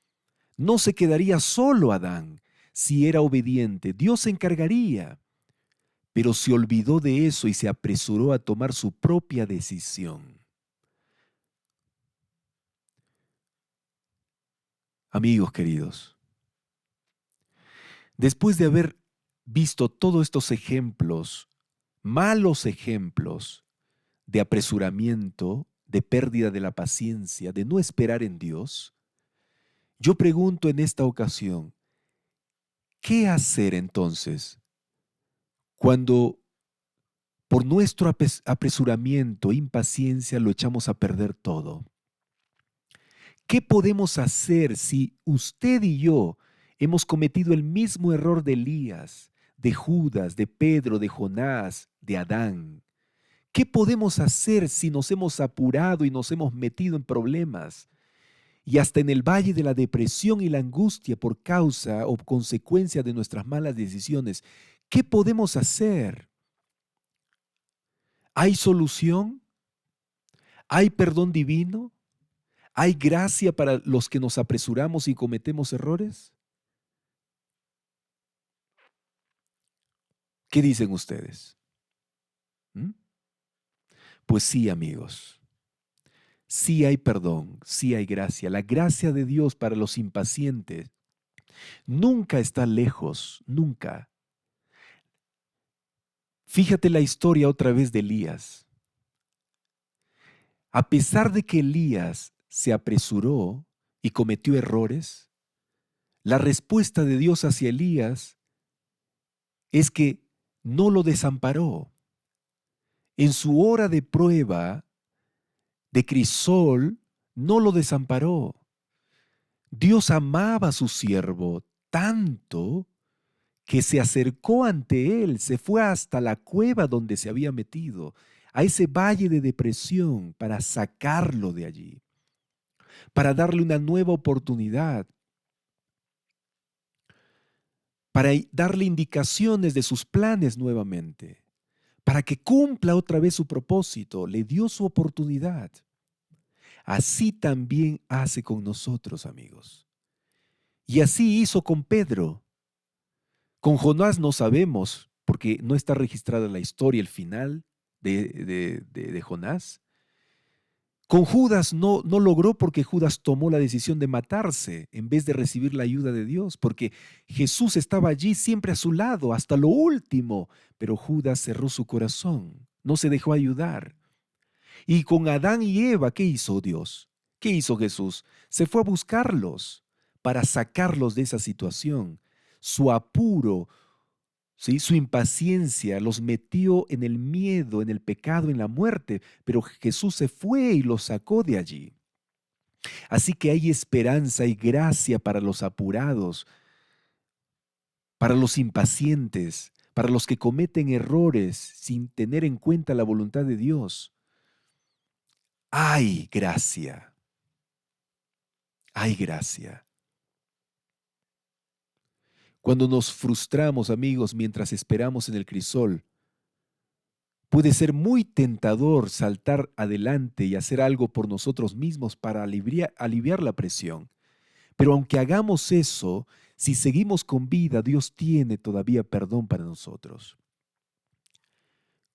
No se quedaría solo Adán. Si era obediente, Dios se encargaría. Pero se olvidó de eso y se apresuró a tomar su propia decisión. Amigos queridos, después de haber visto todos estos ejemplos, malos ejemplos de apresuramiento, de pérdida de la paciencia, de no esperar en Dios, yo pregunto en esta ocasión, ¿qué hacer entonces cuando por nuestro apresuramiento e impaciencia lo echamos a perder todo? ¿Qué podemos hacer si usted y yo hemos cometido el mismo error de Elías, de Judas, de Pedro, de Jonás, de Adán? ¿Qué podemos hacer si nos hemos apurado y nos hemos metido en problemas? y hasta en el valle de la depresión y la angustia por causa o consecuencia de nuestras malas decisiones, ¿qué podemos hacer? ¿Hay solución? ¿Hay perdón divino? ¿Hay gracia para los que nos apresuramos y cometemos errores? ¿Qué dicen ustedes? ¿Mm? Pues sí, amigos. Sí hay perdón, sí hay gracia. La gracia de Dios para los impacientes nunca está lejos, nunca. Fíjate la historia otra vez de Elías. A pesar de que Elías se apresuró y cometió errores, la respuesta de Dios hacia Elías es que no lo desamparó. En su hora de prueba, de crisol, no lo desamparó. Dios amaba a su siervo tanto que se acercó ante él, se fue hasta la cueva donde se había metido, a ese valle de depresión para sacarlo de allí, para darle una nueva oportunidad, para darle indicaciones de sus planes nuevamente, para que cumpla otra vez su propósito. Le dio su oportunidad. Así también hace con nosotros, amigos. Y así hizo con Pedro. Con Jonás no sabemos, porque no está registrada la historia, el final de Jonás. Con Judas no logró porque Judas tomó la decisión de matarse en vez de recibir la ayuda de Dios, porque Jesús estaba allí siempre a su lado hasta lo último, pero Judas cerró su corazón, no se dejó ayudar. Y con Adán y Eva, ¿qué hizo Dios? ¿Qué hizo Jesús? Se fue a buscarlos para sacarlos de esa situación. Su apuro, ¿sí? Su impaciencia los metió en el miedo, en el pecado, en la muerte, pero Jesús se fue y los sacó de allí. Así que hay esperanza y gracia para los apurados, para los impacientes, para los que cometen errores sin tener en cuenta la voluntad de Dios. Hay gracia, hay gracia. Cuando nos frustramos, amigos, mientras esperamos en el crisol, puede ser muy tentador saltar adelante y hacer algo por nosotros mismos para aliviar la presión. Pero aunque hagamos eso, si seguimos con vida, Dios tiene todavía perdón para nosotros.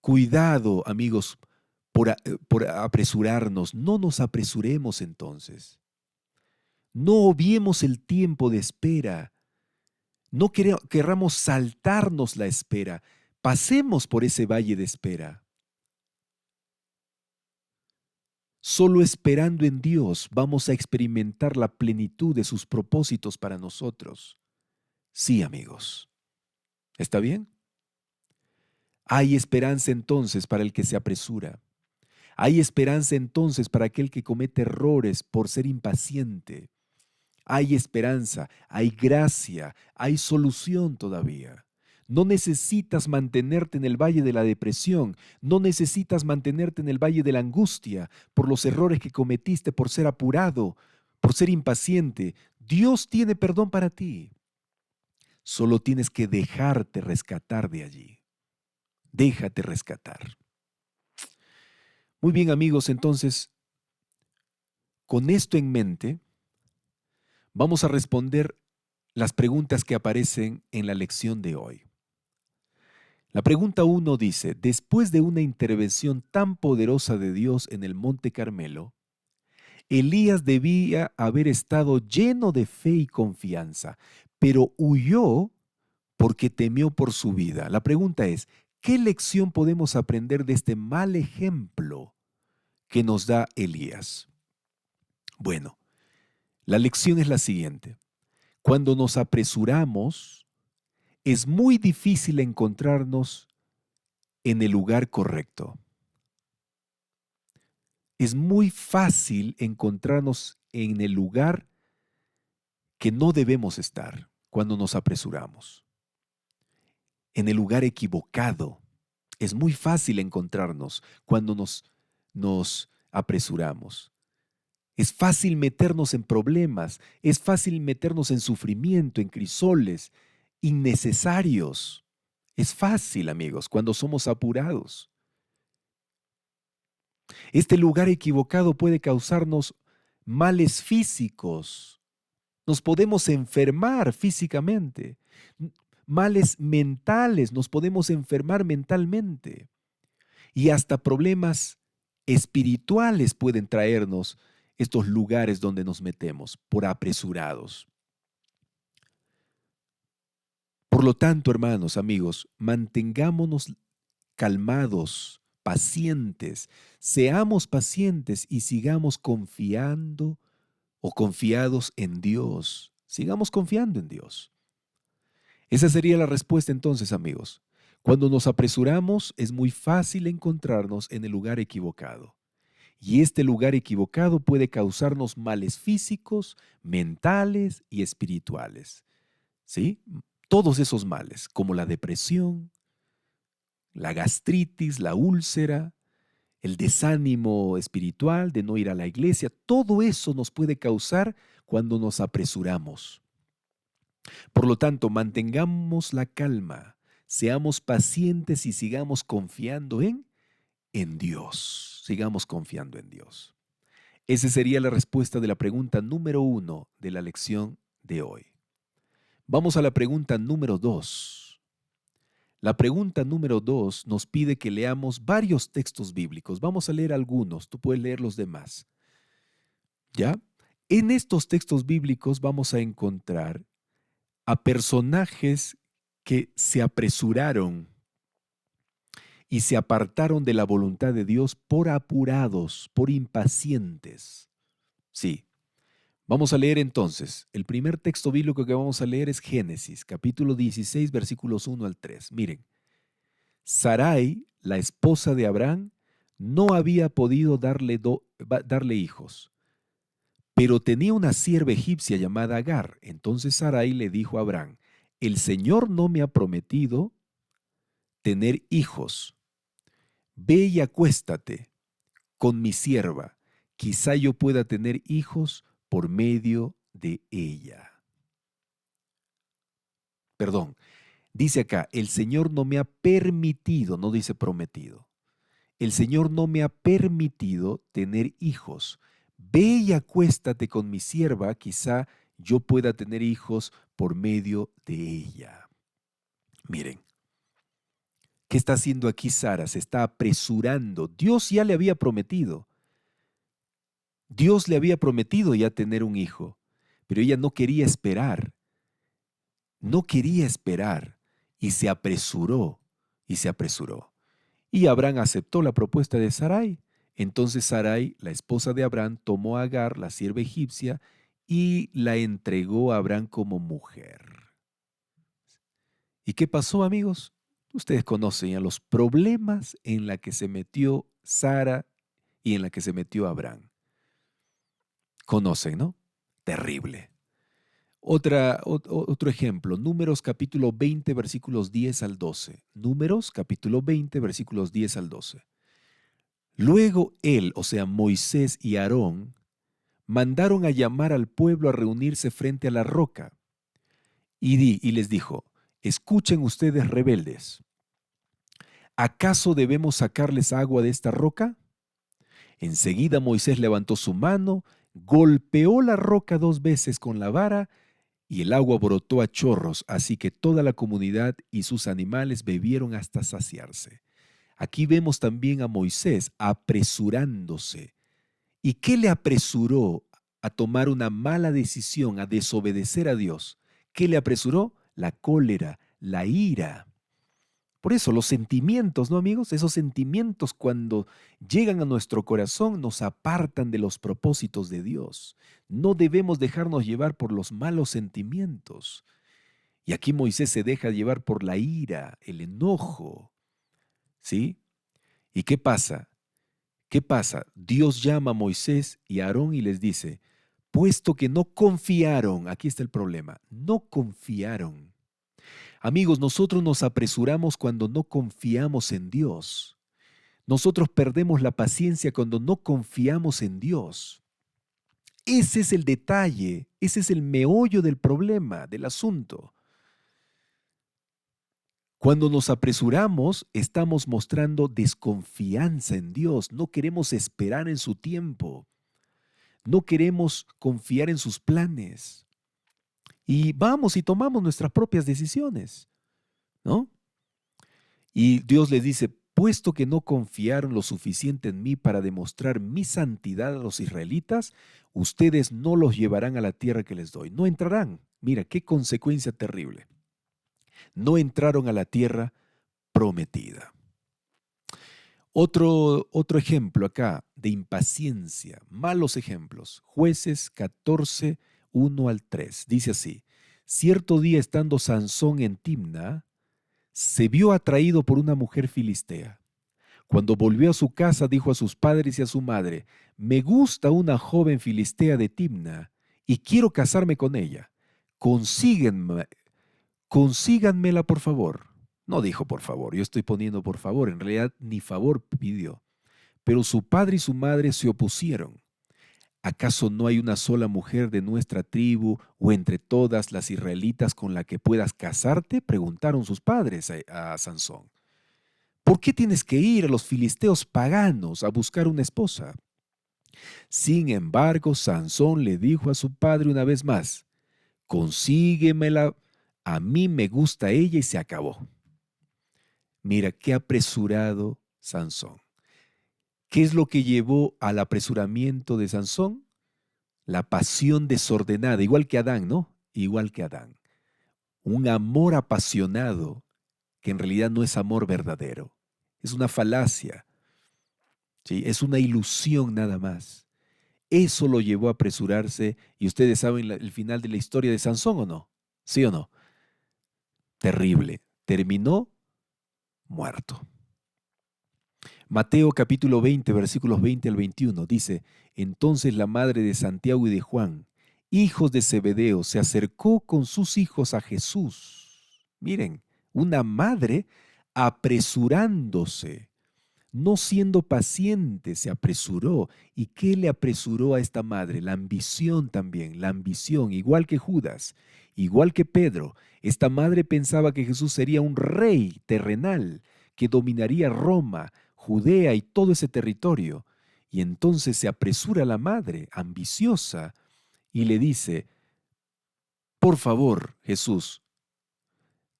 Cuidado, amigos, por apresurarnos. No nos apresuremos entonces. No obviemos el tiempo de espera. No querramos saltarnos la espera. Pasemos por ese valle de espera. Solo esperando en Dios vamos a experimentar la plenitud de sus propósitos para nosotros. Sí, amigos. ¿Está bien? Hay esperanza entonces para el que se apresura. Hay esperanza entonces para aquel que comete errores por ser impaciente. Hay esperanza, hay gracia, hay solución todavía. No necesitas mantenerte en el valle de la depresión, no necesitas mantenerte en el valle de la angustia por los errores que cometiste por ser apurado, por ser impaciente. Dios tiene perdón para ti. Solo tienes que dejarte rescatar de allí. Déjate rescatar. Muy bien, amigos, entonces, con esto en mente, vamos a responder las preguntas que aparecen en la lección de hoy. La pregunta 1 dice, después de una intervención tan poderosa de Dios en el Monte Carmelo, Elías debía haber estado lleno de fe y confianza, pero huyó porque temió por su vida. La pregunta es, ¿qué lección podemos aprender de este mal ejemplo que nos da Elías? Bueno, la lección es la siguiente. Cuando nos apresuramos, es muy difícil encontrarnos en el lugar correcto. Es muy fácil encontrarnos en el lugar que no debemos estar cuando nos apresuramos. En el lugar equivocado. Es muy fácil encontrarnos cuando nos apresuramos. Es fácil meternos en problemas, es fácil meternos en sufrimiento, en crisoles innecesarios. Es fácil, amigos, cuando somos apurados. Este lugar equivocado puede causarnos males físicos. Nos podemos enfermar físicamente. Males mentales, nos podemos enfermar mentalmente. Y hasta problemas espirituales pueden traernos estos lugares donde nos metemos por apresurados. Por lo tanto, hermanos, amigos, mantengámonos calmados, pacientes, seamos pacientes y sigamos confiando o confiados en Dios. Sigamos confiando en Dios. Esa sería la respuesta entonces, amigos. Cuando nos apresuramos es muy fácil encontrarnos en el lugar equivocado. Y este lugar equivocado puede causarnos males físicos, mentales y espirituales. ¿Sí? Todos esos males, como la depresión, la gastritis, la úlcera, el desánimo espiritual de no ir a la iglesia, todo eso nos puede causar cuando nos apresuramos. Por lo tanto, mantengamos la calma, seamos pacientes y sigamos confiando en Dios. Sigamos confiando en Dios. Esa sería la respuesta de la pregunta número 1 de la lección de hoy. Vamos a la pregunta número 2. La pregunta número 2 nos pide que leamos varios textos bíblicos. Vamos a leer algunos, tú puedes leer los demás. ¿Ya? En estos textos bíblicos vamos a encontrar a personajes que se apresuraron y se apartaron de la voluntad de Dios por apurados, por impacientes. Sí. Vamos a leer entonces. El primer texto bíblico que vamos a leer es Génesis, capítulo 16, versículos 1 al 3. Miren, Sarai, la esposa de Abraham, no había podido darle hijos, pero tenía una sierva egipcia llamada Agar. Entonces Sarai le dijo a Abraham, el Señor no me ha prometido tener hijos. Ve y acuéstate con mi sierva, quizá yo pueda tener hijos por medio de ella. Perdón, dice acá, el Señor no me ha permitido, no dice prometido. El Señor no me ha permitido tener hijos. Ve y acuéstate con mi sierva, quizá yo pueda tener hijos por medio de ella. Miren, ¿qué está haciendo aquí Sara? Se está apresurando. Dios ya le había prometido. Dios le había prometido ya tener un hijo, pero ella no quería esperar. No quería esperar y se apresuró y se apresuró. Y Abraham aceptó la propuesta de Sarai. Entonces Sarai, la esposa de Abraham, tomó a Agar, la sierva egipcia, y la entregó a Abraham como mujer. ¿Y qué pasó, amigos? Ustedes conocen ya los problemas en la que se metió Sara y en la que se metió Abraham. Conocen, ¿no? Terrible. Otro ejemplo, Números capítulo 20, versículos 10 al 12. Números capítulo 20, versículos 10 al 12. Luego él, o sea, Moisés y Aarón, mandaron a llamar al pueblo a reunirse frente a la roca. Y les dijo, escuchen ustedes rebeldes, ¿acaso debemos sacarles agua de esta roca? Enseguida Moisés levantó su mano, golpeó la roca 2 veces con la vara, y el agua brotó a chorros, así que toda la comunidad y sus animales bebieron hasta saciarse. Aquí vemos también a Moisés apresurándose. ¿Y qué le apresuró a tomar una mala decisión, a desobedecer a Dios? ¿Qué le apresuró? La cólera, la ira. Por eso los sentimientos, ¿no, amigos? Esos sentimientos cuando llegan a nuestro corazón nos apartan de los propósitos de Dios. No debemos dejarnos llevar por los malos sentimientos. Y aquí Moisés se deja llevar por la ira, el enojo. ¿Sí? ¿Y qué pasa? ¿Qué pasa? Dios llama a Moisés y a Aarón y les dice, puesto que no confiaron, aquí está el problema, no confiaron. Amigos, nosotros nos apresuramos cuando no confiamos en Dios. Nosotros perdemos la paciencia cuando no confiamos en Dios. Ese es el detalle, ese es el meollo del problema, del asunto. Cuando nos apresuramos, estamos mostrando desconfianza en Dios. No queremos esperar en su tiempo. No queremos confiar en sus planes. Y vamos y tomamos nuestras propias decisiones, ¿no? Y Dios les dice, puesto que no confiaron lo suficiente en mí para demostrar mi santidad a los israelitas, ustedes no los llevarán a la tierra que les doy. No entrarán. Mira, qué consecuencia terrible. No entraron a la tierra prometida. Otro ejemplo acá de impaciencia, malos ejemplos. Jueces 14, 1 al 3. Dice así, cierto día estando Sansón en Timna, se vio atraído por una mujer filistea. Cuando volvió a su casa, dijo a sus padres y a su madre, me gusta una joven filistea de Timna y quiero casarme con ella. Consíganmela por favor. No dijo por favor, yo estoy poniendo por favor, en realidad ni favor pidió. Pero su padre y su madre se opusieron. ¿Acaso no hay una sola mujer de nuestra tribu o entre todas las israelitas con la que puedas casarte? Preguntaron sus padres a Sansón. ¿Por qué tienes que ir a los filisteos paganos a buscar una esposa? Sin embargo, Sansón le dijo a su padre una vez más, consíguemela, a mí me gusta ella y se acabó. Mira, qué apresurado Sansón. ¿Qué es lo que llevó al apresuramiento de Sansón? La pasión desordenada, igual que Adán, ¿no? Igual que Adán. Un amor apasionado que en realidad no es amor verdadero. Es una falacia, ¿sí? Es una ilusión nada más. Eso lo llevó a apresurarse y ustedes saben el final de la historia de Sansón, ¿o no? ¿Sí o no? Terrible. Terminó muerto. Mateo capítulo 20, versículos 20 al 21 dice, entonces la madre de Santiago y de Juan, hijos de Zebedeo, se acercó con sus hijos a Jesús. Miren, una madre apresurándose, no siendo paciente, se apresuró. ¿Y qué le apresuró a esta madre? La ambición también, la ambición, igual que Judas, igual que Pedro. Esta madre pensaba que Jesús sería un rey terrenal que dominaría Roma, Judea y todo ese territorio. Y entonces se apresura la madre, ambiciosa, y le dice, por favor, Jesús,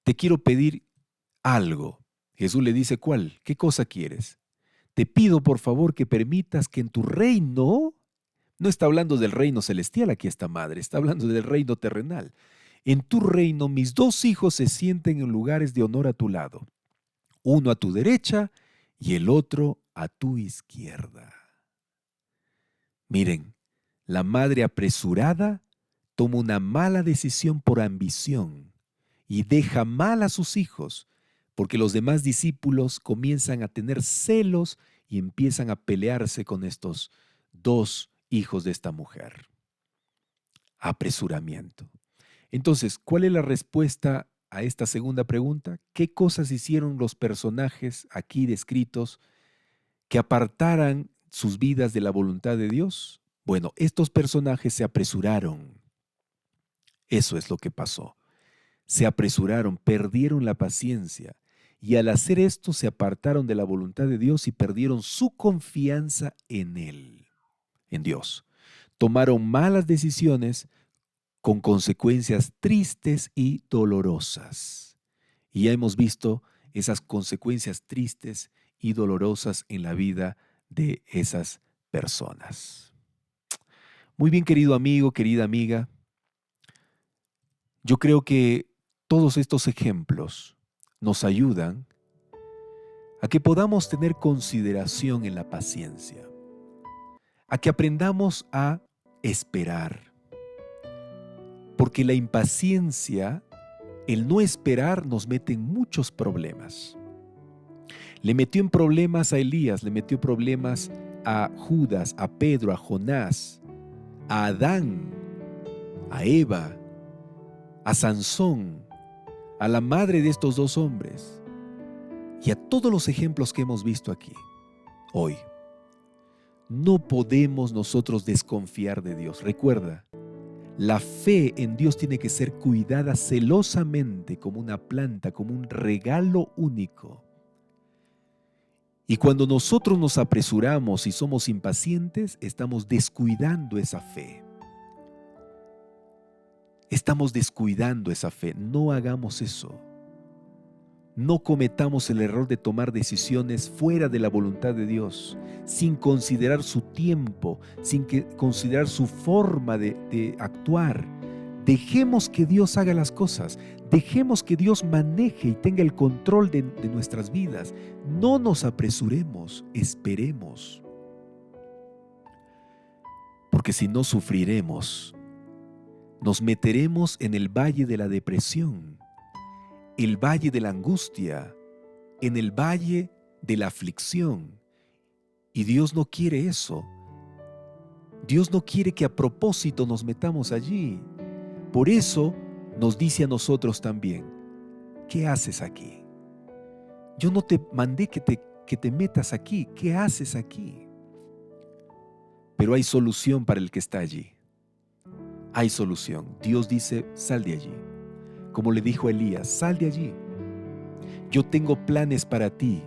te quiero pedir algo. Jesús le dice, ¿cuál? ¿Qué cosa quieres? Te pido por favor que permitas que en tu reino, no está hablando del reino celestial aquí esta madre, está hablando del reino terrenal. En tu reino mis dos hijos se sienten en lugares de honor a tu lado, uno a tu derecha y el otro a tu izquierda. Miren, la madre apresurada toma una mala decisión por ambición y deja mal a sus hijos, porque los demás discípulos comienzan a tener celos y empiezan a pelearse con estos dos hijos de esta mujer. Apresuramiento. Entonces, ¿cuál es la respuesta a esta segunda pregunta? ¿Qué cosas hicieron los personajes aquí descritos que apartaran sus vidas de la voluntad de Dios? Bueno, estos personajes se apresuraron. Eso es lo que pasó. Se apresuraron, perdieron la paciencia y al hacer esto se apartaron de la voluntad de Dios y perdieron su confianza en Él, en Dios. Tomaron malas decisiones con consecuencias tristes y dolorosas. Y ya hemos visto esas consecuencias tristes y dolorosas en la vida de esas personas. Muy bien, querido amigo, querida amiga, yo creo que todos estos ejemplos nos ayudan a que podamos tener consideración en la paciencia, a que aprendamos a esperar, porque la impaciencia, el no esperar, nos mete en muchos problemas. Le metió en problemas a Elías, le metió problemas a Judas, a Pedro, a Jonás, a Adán, a Eva, a Sansón, a la madre de estos dos hombres y a todos los ejemplos que hemos visto aquí, hoy. No podemos nosotros desconfiar de Dios. Recuerda, la fe en Dios tiene que ser cuidada celosamente como una planta, como un regalo único. Y cuando nosotros nos apresuramos y somos impacientes, estamos descuidando esa fe. Estamos descuidando esa fe. No hagamos eso. No cometamos el error de tomar decisiones fuera de la voluntad de Dios, sin considerar su tiempo, sin considerar su forma de actuar. Dejemos que Dios haga las cosas. Dejemos que Dios maneje y tenga el control de nuestras vidas. No nos apresuremos, esperemos. Porque si no sufriremos, nos meteremos en el valle de la depresión, el valle de la angustia, en el valle de la aflicción. Y Dios no quiere eso. Dios no quiere que a propósito nos metamos allí. Por eso nos dice a nosotros también, ¿qué haces aquí? Yo no te mandé que te metas aquí. ¿Qué haces aquí? Pero hay solución para el que está allí. Hay solución. Dios dice, sal de allí. Como le dijo a Elías, sal de allí. Yo tengo planes para ti.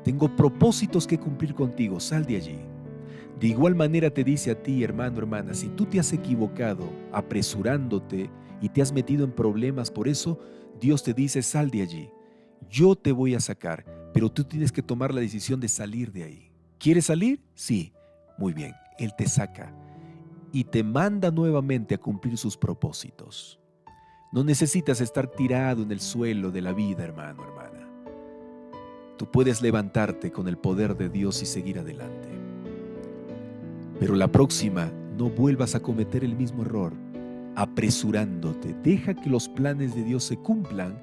Tengo propósitos que cumplir contigo. Sal de allí. De igual manera te dice a ti, hermano, hermana, si tú te has equivocado apresurándote y te has metido en problemas por eso, Dios te dice, sal de allí. Yo te voy a sacar, pero tú tienes que tomar la decisión de salir de ahí. ¿Quieres salir? Sí. Muy bien. Él te saca y te manda nuevamente a cumplir sus propósitos. No necesitas estar tirado en el suelo de la vida, hermano, hermana. Tú puedes levantarte con el poder de Dios y seguir adelante. Pero la próxima, no vuelvas a cometer el mismo error, apresurándote. Deja que los planes de Dios se cumplan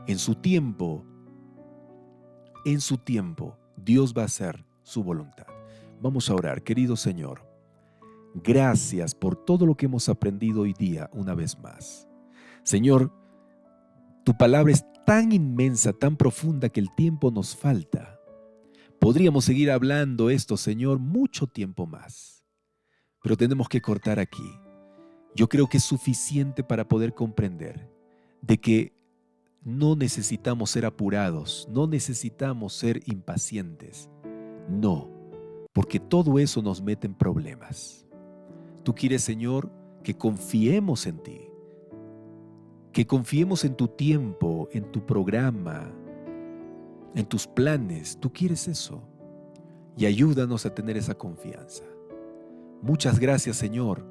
en su tiempo. En su tiempo, Dios va a hacer su voluntad. Vamos a orar. Querido Señor, gracias por todo lo que hemos aprendido hoy día una vez más. Señor, tu palabra es tan inmensa, tan profunda que el tiempo nos falta. Podríamos seguir hablando esto, Señor, mucho tiempo más. Pero tenemos que cortar aquí. Yo creo que es suficiente para poder comprender de que no necesitamos ser apurados, no necesitamos ser impacientes. No, porque todo eso nos mete en problemas. Tú quieres, Señor, que confiemos en ti, que confiemos en tu tiempo, en tu programa, en tus planes. Tú quieres eso. Y ayúdanos a tener esa confianza. Muchas gracias, Señor,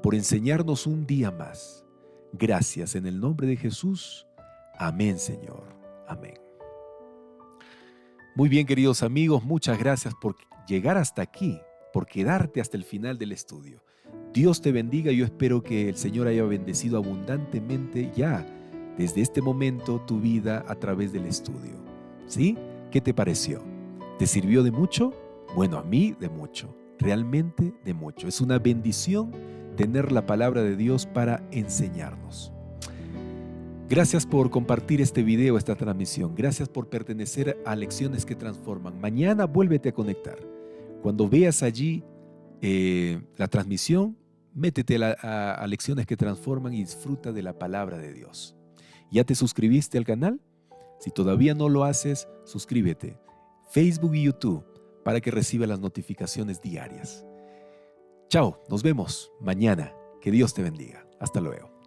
por enseñarnos un día más. Gracias en el nombre de Jesús. Amén, Señor. Amén. Muy bien, queridos amigos, muchas gracias por llegar hasta aquí, por quedarte hasta el final del estudio. Dios te bendiga. Yo espero que el Señor haya bendecido abundantemente ya, desde este momento, tu vida a través del estudio. ¿Sí? ¿Qué te pareció? ¿Te sirvió de mucho? Bueno, a mí de mucho, realmente de mucho. Es una bendición tener la palabra de Dios para enseñarnos. Gracias por compartir este video, esta transmisión. Gracias por pertenecer a Lecciones que Transforman. Mañana vuélvete a conectar. Cuando veas allí la transmisión, métete a Lecciones que Transforman y disfruta de la palabra de Dios. ¿Ya te suscribiste al canal? Si todavía no lo haces, suscríbete. Facebook y YouTube para que reciba las notificaciones diarias. Chao, nos vemos mañana. Que Dios te bendiga. Hasta luego.